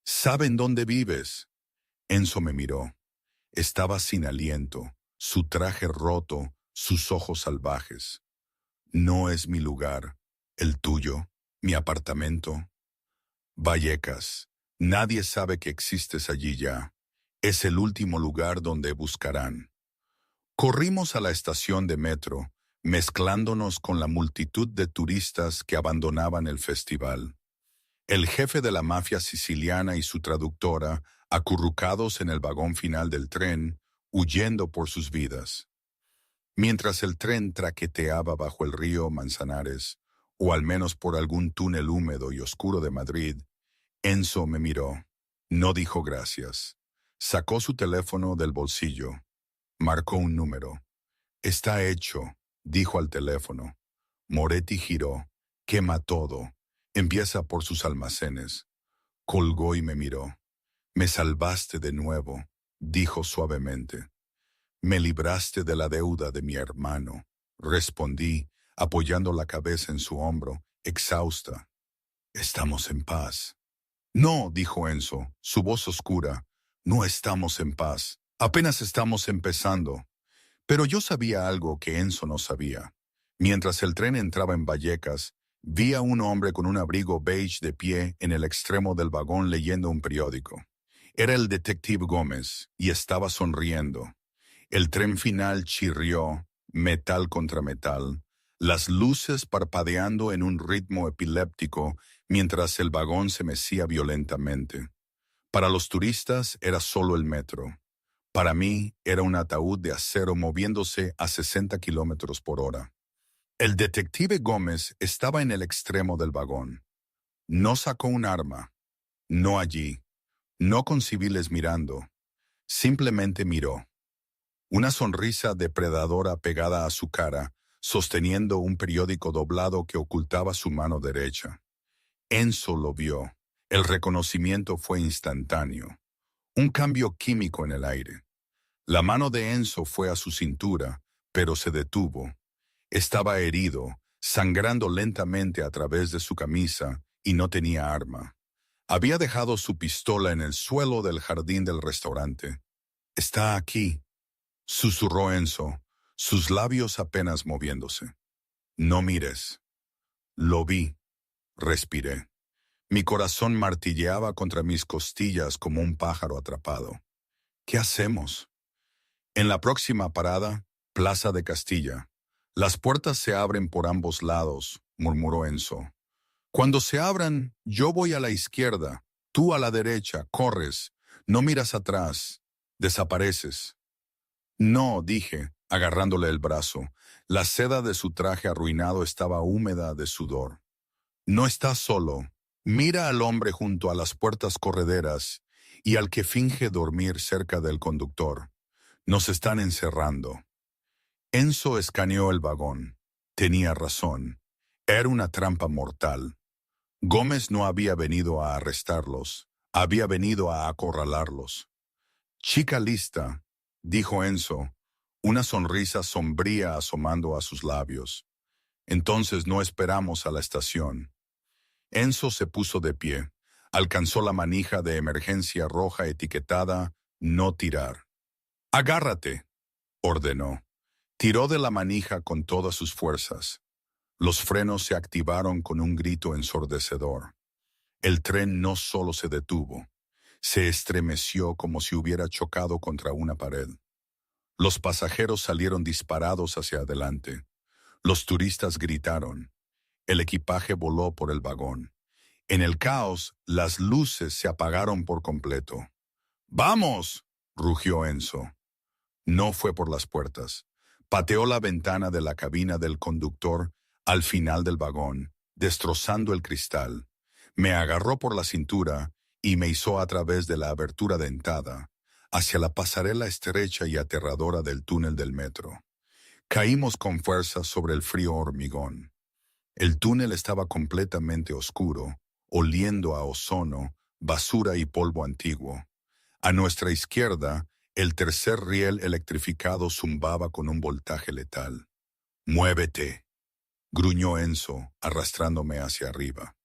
«¿Saben dónde vives?». Enzo me miró. Estaba sin aliento, su traje roto, sus ojos salvajes. «No es mi lugar, el tuyo, mi apartamento». «Vallecas, nadie sabe que existes allí ya. Es el último lugar donde buscarán». Corrimos a la estación de metro, mezclándonos con la multitud de turistas que abandonaban el festival. El jefe de la mafia siciliana y su traductora, acurrucados en el vagón final del tren, huyendo por sus vidas. Mientras el tren traqueteaba bajo el río Manzanares, o al menos por algún túnel húmedo y oscuro de Madrid, Enzo me miró. No dijo gracias. Sacó su teléfono del bolsillo. Marcó un número. «Está hecho», dijo al teléfono. Moretti giró. «Quema todo. Empieza por sus almacenes». Colgó y me miró. «Me salvaste de nuevo», dijo suavemente. «Me libraste de la deuda de mi hermano», respondí, apoyando la cabeza en su hombro, exhausta. «Estamos en paz». «No», dijo Enzo, su voz oscura. «No estamos en paz. Apenas estamos empezando». Pero yo sabía algo que Enzo no sabía. Mientras el tren entraba en Vallecas, vi a un hombre con un abrigo beige de pie en el extremo del vagón leyendo un periódico. Era el detective Gómez, y estaba sonriendo. El tren final chirrió, metal contra metal, las luces parpadeando en un ritmo epiléptico mientras el vagón se mecía violentamente. Para los turistas era solo el metro. Para mí era un ataúd de acero moviéndose a 60 kilómetros por hora. El detective Gómez estaba en el extremo del vagón. No sacó un arma. No allí. No con civiles mirando. Simplemente miró. Una sonrisa depredadora pegada a su cara, sosteniendo un periódico doblado que ocultaba su mano derecha. Enzo lo vio. El reconocimiento fue instantáneo. Un cambio químico en el aire. La mano de Enzo fue a su cintura, pero se detuvo. Estaba herido, sangrando lentamente a través de su camisa, y no tenía arma. Había dejado su pistola en el suelo del jardín del restaurante. «Está aquí», susurró Enzo, sus labios apenas moviéndose. No mires. Lo vi. Respiré. Mi corazón martilleaba contra mis costillas como un pájaro atrapado. ¿Qué hacemos? En la próxima parada, Plaza de Castilla. Las puertas se abren por ambos lados, murmuró Enzo. Cuando se abran, yo voy a la izquierda, tú a la derecha, corres, no miras atrás, desapareces. No, dije, agarrándole el brazo. La seda de su traje arruinado estaba húmeda de sudor. No estás solo. Mira al hombre junto a las puertas correderas y al que finge dormir cerca del conductor. Nos están encerrando. Enzo escaneó el vagón. Tenía razón. Era una trampa mortal. Gómez no había venido a arrestarlos, había venido a acorralarlos. Chica lista, dijo Enzo, una sonrisa sombría asomando a sus labios. Entonces no esperamos a la estación. Enzo se puso de pie, alcanzó la manija de emergencia roja etiquetada «No tirar». «Agárrate», ordenó. Tiró de la manija con todas sus fuerzas. Los frenos se activaron con un grito ensordecedor. El tren no solo se detuvo, se estremeció como si hubiera chocado contra una pared. Los pasajeros salieron disparados hacia adelante. Los turistas gritaron. El equipaje voló por el vagón. En el caos, las luces se apagaron por completo. «¡Vamos!», rugió Enzo. No fue por las puertas. Pateó la ventana de la cabina del conductor al final del vagón, destrozando el cristal. Me agarró por la cintura y me hizo a través de la abertura dentada, hacia la pasarela estrecha y aterradora del túnel del metro. Caímos con fuerza sobre el frío hormigón. El túnel estaba completamente oscuro, oliendo a ozono, basura y polvo antiguo. A nuestra izquierda, el tercer riel electrificado zumbaba con un voltaje letal. «¡Muévete!», gruñó Enzo, arrastrándome hacia arriba.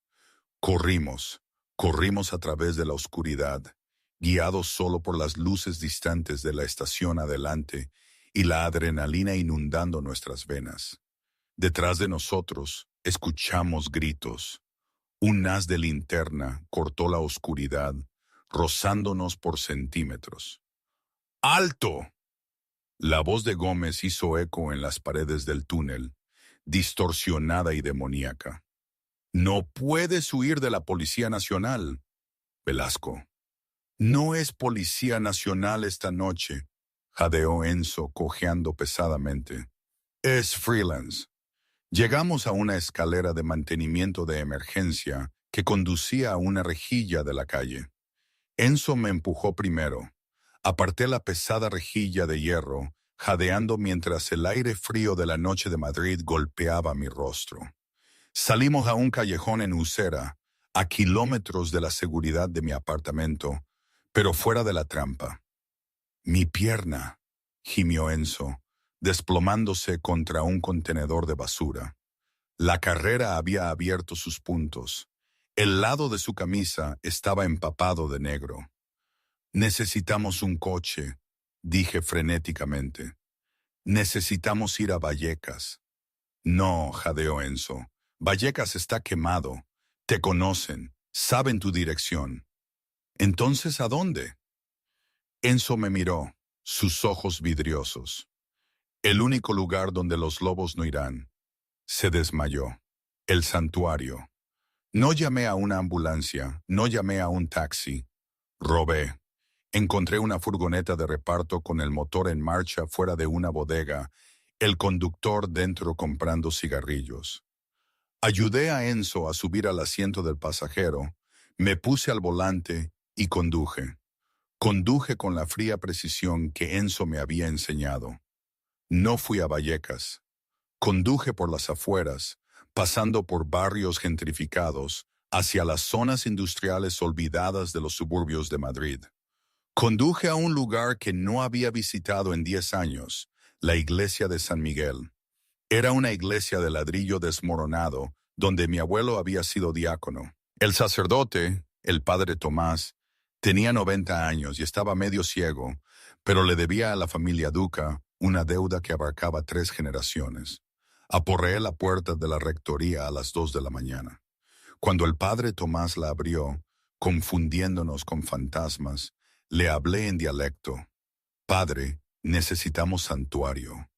Corrimos a través de la oscuridad, guiados solo por las luces distantes de la estación adelante y la adrenalina inundando nuestras venas. Detrás de nosotros, escuchamos gritos. Un haz de linterna cortó la oscuridad, rozándonos por centímetros. «¡Alto!». La voz de Gómez hizo eco en las paredes del túnel, distorsionada y demoníaca. «No puedes huir de la Policía Nacional». «Velasco». «No es Policía Nacional esta noche», jadeó Enzo cojeando pesadamente. «Es freelance». Llegamos a una escalera de mantenimiento de emergencia que conducía a una rejilla de la calle. Enzo me empujó primero. Aparté la pesada rejilla de hierro, jadeando mientras el aire frío de la noche de Madrid golpeaba mi rostro. Salimos a un callejón en Usera, a kilómetros de la seguridad de mi apartamento, pero fuera de la trampa. «Mi pierna», gimió Enzo, desplomándose contra un contenedor de basura. La carrera había abierto sus puntos. El lado de su camisa estaba empapado de negro. «Necesitamos un coche», dije frenéticamente. «Necesitamos ir a Vallecas». «No», jadeó Enzo. «Vallecas está quemado. Te conocen, saben tu dirección». «¿Entonces a dónde?». Enzo me miró, sus ojos vidriosos. «El único lugar donde los lobos no irán». Se desmayó. «El santuario». No llamé a una ambulancia, no llamé a un taxi. Robé. Encontré una furgoneta de reparto con el motor en marcha fuera de una bodega, el conductor dentro comprando cigarrillos. Ayudé a Enzo a subir al asiento del pasajero, me puse al volante y conduje. Conduje con la fría precisión que Enzo me había enseñado. No fui a Vallecas. Conduje por las afueras, pasando por barrios gentrificados, hacia las zonas industriales olvidadas de los suburbios de Madrid. Conduje a un lugar que no había visitado en 10 años, la iglesia de San Miguel. Era una iglesia de ladrillo desmoronado, donde mi abuelo había sido diácono. El sacerdote, el padre Tomás, tenía 90 años y estaba medio ciego, pero le debía a la familia Duca una deuda que abarcaba 3 generaciones. Aporreé la puerta de la rectoría a las 2 de la mañana. Cuando el padre Tomás la abrió, confundiéndonos con fantasmas, le hablé en dialecto. Padre, necesitamos santuario.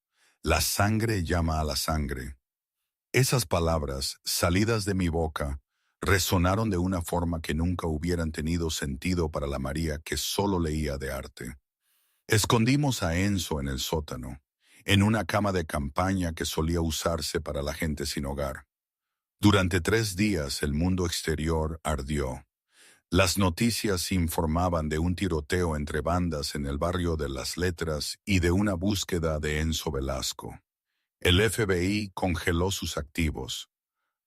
La sangre llama a la sangre. Esas palabras, salidas de mi boca, resonaron de una forma que nunca hubieran tenido sentido para la María que solo leía de arte. Escondimos a Enzo en el sótano, en una cama de campaña que solía usarse para la gente sin hogar. Durante 3 días el mundo exterior ardió. Las noticias informaban de un tiroteo entre bandas en el barrio de Las Letras y de una búsqueda de Enzo Velasco. El FBI congeló sus activos.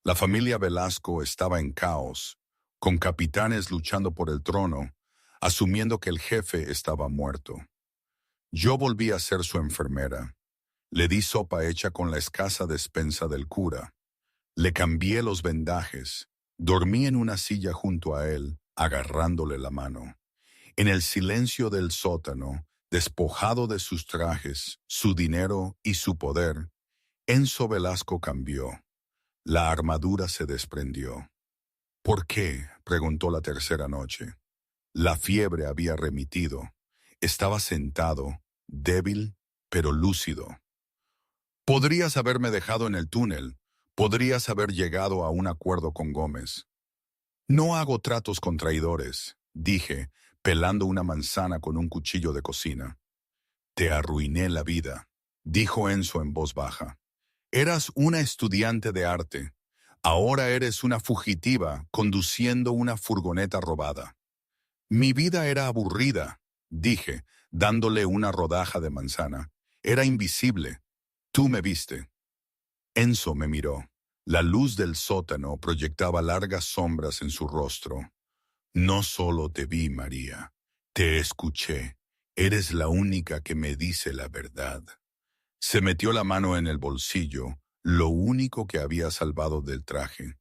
La familia Velasco estaba en caos, con capitanes luchando por el trono, asumiendo que el jefe estaba muerto. Yo volví a ser su enfermera. Le di sopa hecha con la escasa despensa del cura. Le cambié los vendajes. Dormí en una silla junto a él, agarrándole la mano. En el silencio del sótano, despojado de sus trajes, su dinero y su poder, Enzo Velasco cambió. La armadura se desprendió. ¿Por qué?, preguntó la tercera noche. La fiebre había remitido. Estaba sentado, débil, pero lúcido. Podrías haberme dejado en el túnel. Podrías haber llegado a un acuerdo con Gómez. No hago tratos con traidores, dije, pelando una manzana con un cuchillo de cocina. Te arruiné la vida, dijo Enzo en voz baja. Eras una estudiante de arte. Ahora eres una fugitiva conduciendo una furgoneta robada. Mi vida era aburrida, dije, dándole una rodaja de manzana. Era invisible. Tú me viste. Enzo me miró. La luz del sótano proyectaba largas sombras en su rostro. No solo te vi, María. Te escuché. Eres la única que me dice la verdad. Se metió la mano en el bolsillo, lo único que había salvado del traje.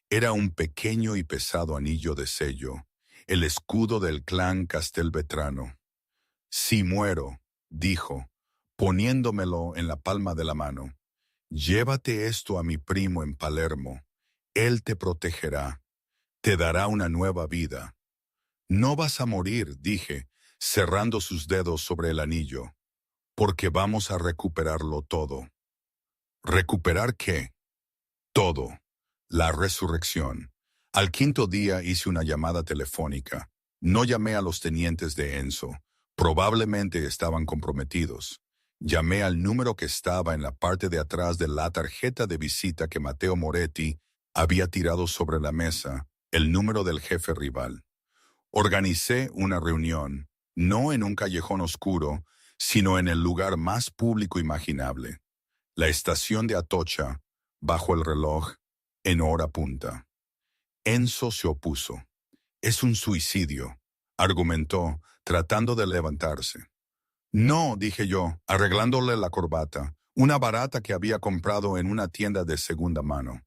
Era un pequeño y pesado anillo de sello, el escudo del clan Castelvetrano. Si muero, dijo, poniéndomelo en la palma de la mano, llévate esto a mi primo en Palermo. Él te protegerá, te dará una nueva vida. No vas a morir, dije, cerrando sus dedos sobre el anillo, porque vamos a recuperarlo todo. ¿Recuperar qué? Todo. La resurrección. Al 5.º día hice una llamada telefónica. No llamé a los tenientes de Enzo. Probablemente estaban comprometidos. Llamé al número que estaba en la parte de atrás de la tarjeta de visita que Matteo Moretti había tirado sobre la mesa, el número del jefe rival. Organicé una reunión, no en un callejón oscuro, sino en el lugar más público imaginable, la estación de Atocha, bajo el reloj, en hora punta. Enzo se opuso. Es un suicidio, argumentó, tratando de levantarse. No, dije yo, arreglándole la corbata, una barata que había comprado en una tienda de segunda mano.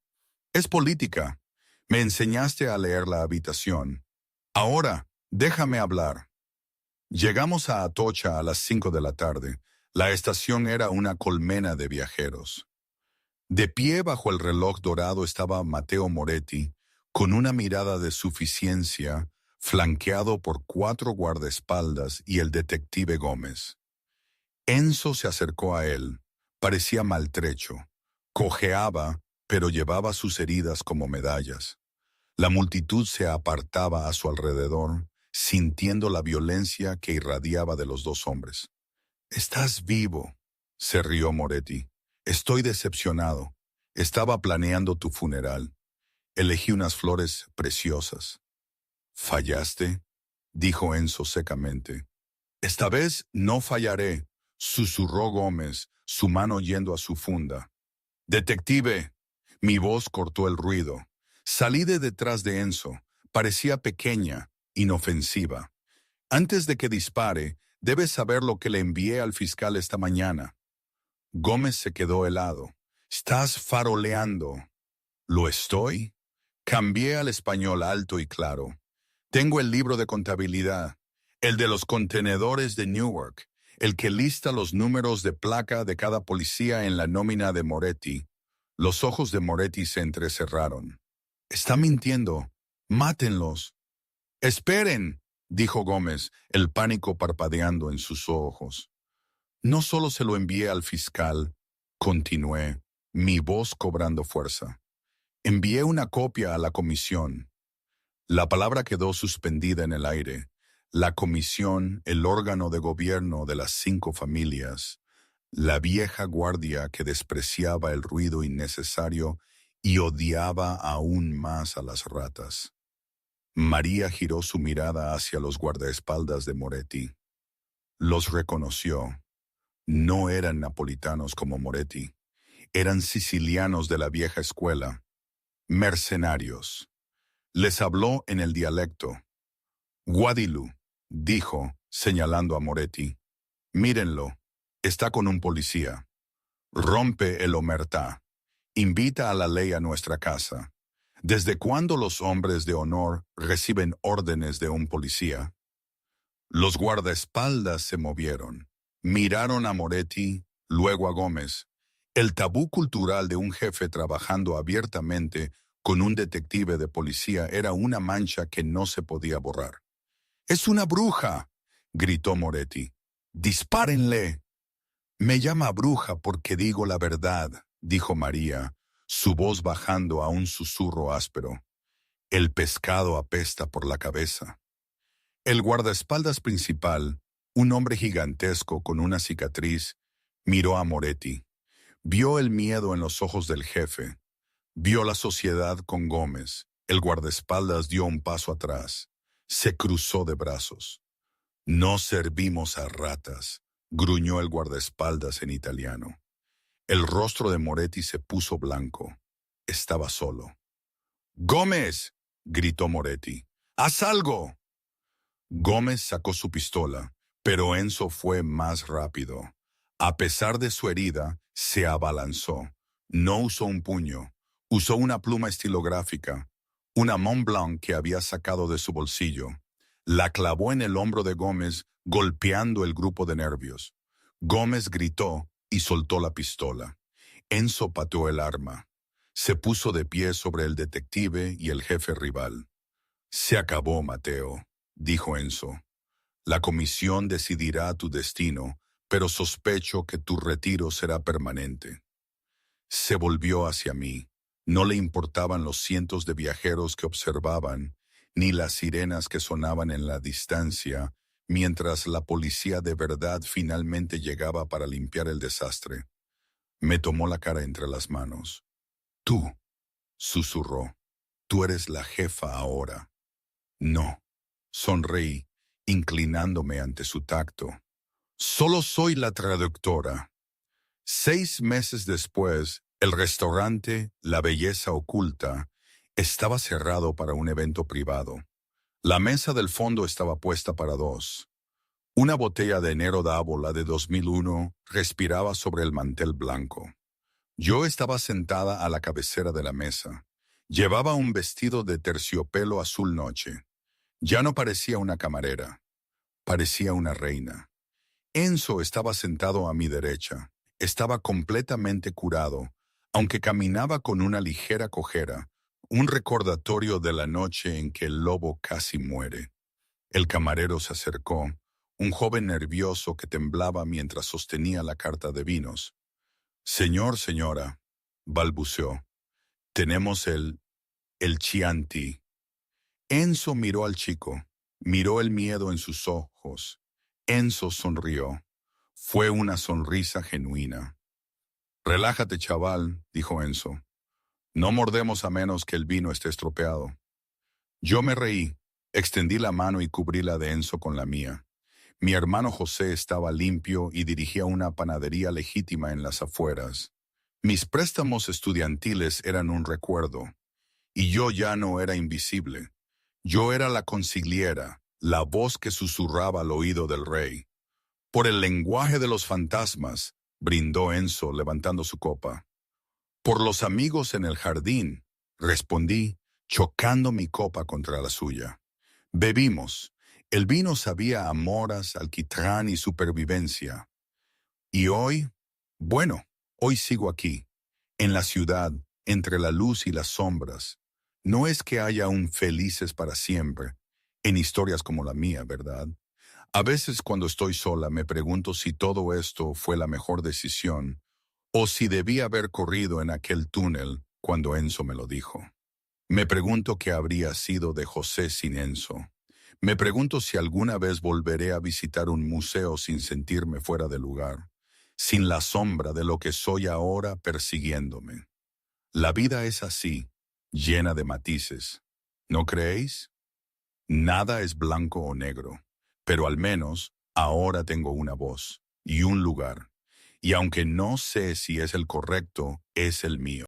Es política. Me enseñaste a leer la habitación. Ahora, déjame hablar. Llegamos a Atocha a las 5 de la tarde. La estación era una colmena de viajeros. De pie bajo el reloj dorado estaba Matteo Moretti, con una mirada de suficiencia, flanqueado por 4 guardaespaldas y el detective Gómez. Enzo se acercó a él. Parecía maltrecho. Cojeaba, pero llevaba sus heridas como medallas. La multitud se apartaba a su alrededor, sintiendo la violencia que irradiaba de los dos hombres. «Estás vivo», se rió Moretti. «Estoy decepcionado. Estaba planeando tu funeral. Elegí unas flores preciosas». «¿Fallaste?», dijo Enzo secamente. «Esta vez no fallaré», susurró Gómez, su mano yendo a su funda. «Detective», mi voz cortó el ruido. Salí de detrás de Enzo. Parecía pequeña, inofensiva. «Antes de que dispare, debes saber lo que le envié al fiscal esta mañana». Gómez se quedó helado. «Estás faroleando». «¿Lo estoy?». Cambié al español alto y claro. «Tengo el libro de contabilidad, el de los contenedores de Newark, el que lista los números de placa de cada policía en la nómina de Moretti. Los ojos de Moretti se entrecerraron. Está mintiendo. Mátenlos. Esperen, dijo Gómez, el pánico parpadeando en sus ojos. No solo se lo envié al fiscal, continué, mi voz cobrando fuerza. Envié una copia a la comisión. La palabra quedó suspendida en el aire. La comisión, el órgano de gobierno de las 5 familias, la vieja guardia que despreciaba el ruido innecesario y odiaba aún más a las ratas. María giró su mirada hacia los guardaespaldas de Moretti. Los reconoció. No eran napolitanos como Moretti. Eran sicilianos de la vieja escuela. Mercenarios. Les habló en el dialecto. Guadilu, dijo, señalando a Moretti. Mírenlo, está con un policía. Rompe el omertá. Invita a la ley a nuestra casa. ¿Desde cuándo los hombres de honor reciben órdenes de un policía? Los guardaespaldas se movieron. Miraron a Moretti, luego a Gómez. El tabú cultural de un jefe trabajando abiertamente con un detective de policía era una mancha que no se podía borrar. ¡Es una bruja!, gritó Moretti. ¡Dispárenle! Me llama bruja porque digo la verdad, dijo María, su voz bajando a un susurro áspero. El pescado apesta por la cabeza. El guardaespaldas principal, un hombre gigantesco con una cicatriz, miró a Moretti. Vio el miedo en los ojos del jefe. Vio la sociedad con Gómez. El guardaespaldas dio un paso atrás. Se cruzó de brazos. No servimos a ratas, gruñó el guardaespaldas en italiano. El rostro de Moretti se puso blanco. Estaba solo. ¡Gómez!, gritó Moretti. ¡Haz algo! Gómez sacó su pistola, pero Enzo fue más rápido. A pesar de su herida, se abalanzó. No usó un puño. Usó una pluma estilográfica, una Mont Blanc que había sacado de su bolsillo. La clavó en el hombro de Gómez, golpeando el grupo de nervios. Gómez gritó y soltó la pistola. Enzo pateó el arma. Se puso de pie sobre el detective y el jefe rival. Se acabó, Mateo, dijo Enzo. La comisión decidirá tu destino, pero sospecho que tu retiro será permanente. Se volvió hacia mí. No le importaban los cientos de viajeros que observaban, ni las sirenas que sonaban en la distancia, mientras la policía de verdad finalmente llegaba para limpiar el desastre. Me tomó la cara entre las manos. Tú, susurró, tú eres la jefa ahora. No, sonreí, inclinándome ante su tacto. Solo soy la traductora. 6 meses después, el restaurante La Belleza Oculta estaba cerrado para un evento privado. La mesa del fondo estaba puesta para 2. Una botella de Nero d'Avola de 2001 respiraba sobre el mantel blanco. Yo estaba sentada a la cabecera de la mesa. Llevaba un vestido de terciopelo azul noche. Ya no parecía una camarera. Parecía una reina. Enzo estaba sentado a mi derecha. Estaba completamente curado, aunque caminaba con una ligera cojera, un recordatorio de la noche en que el lobo casi muere. El camarero se acercó, un joven nervioso que temblaba mientras sostenía la carta de vinos. Señora, balbuceó, tenemos el Chianti. Enzo miró al chico, miró el miedo en sus ojos. Enzo sonrió. Fue una sonrisa genuina. Relájate, chaval, dijo Enzo. No mordemos a menos que el vino esté estropeado. Yo me reí, extendí la mano y cubrí la de Enzo con la mía. Mi hermano José estaba limpio y dirigía una panadería legítima en las afueras. Mis préstamos estudiantiles eran un recuerdo, y yo ya no era invisible. Yo era la consigliera, la voz que susurraba al oído del rey. Por el lenguaje de los fantasmas, brindó Enzo levantando su copa. Por los amigos en el jardín, respondí, chocando mi copa contra la suya. Bebimos. El vino sabía a moras, alquitrán y supervivencia. Y hoy, bueno, hoy sigo aquí, en la ciudad, entre la luz y las sombras. No es que haya un felices para siempre, en historias como la mía, ¿verdad? A veces cuando estoy sola me pregunto si todo esto fue la mejor decisión o si debí haber corrido en aquel túnel cuando Enzo me lo dijo. Me pregunto qué habría sido de José sin Enzo. Me pregunto si alguna vez volveré a visitar un museo sin sentirme fuera de lugar, sin la sombra de lo que soy ahora persiguiéndome. La vida es así, llena de matices. ¿No creéis? Nada es blanco o negro, pero al menos ahora tengo una voz y un lugar. Y aunque no sé si es el correcto, es el mío.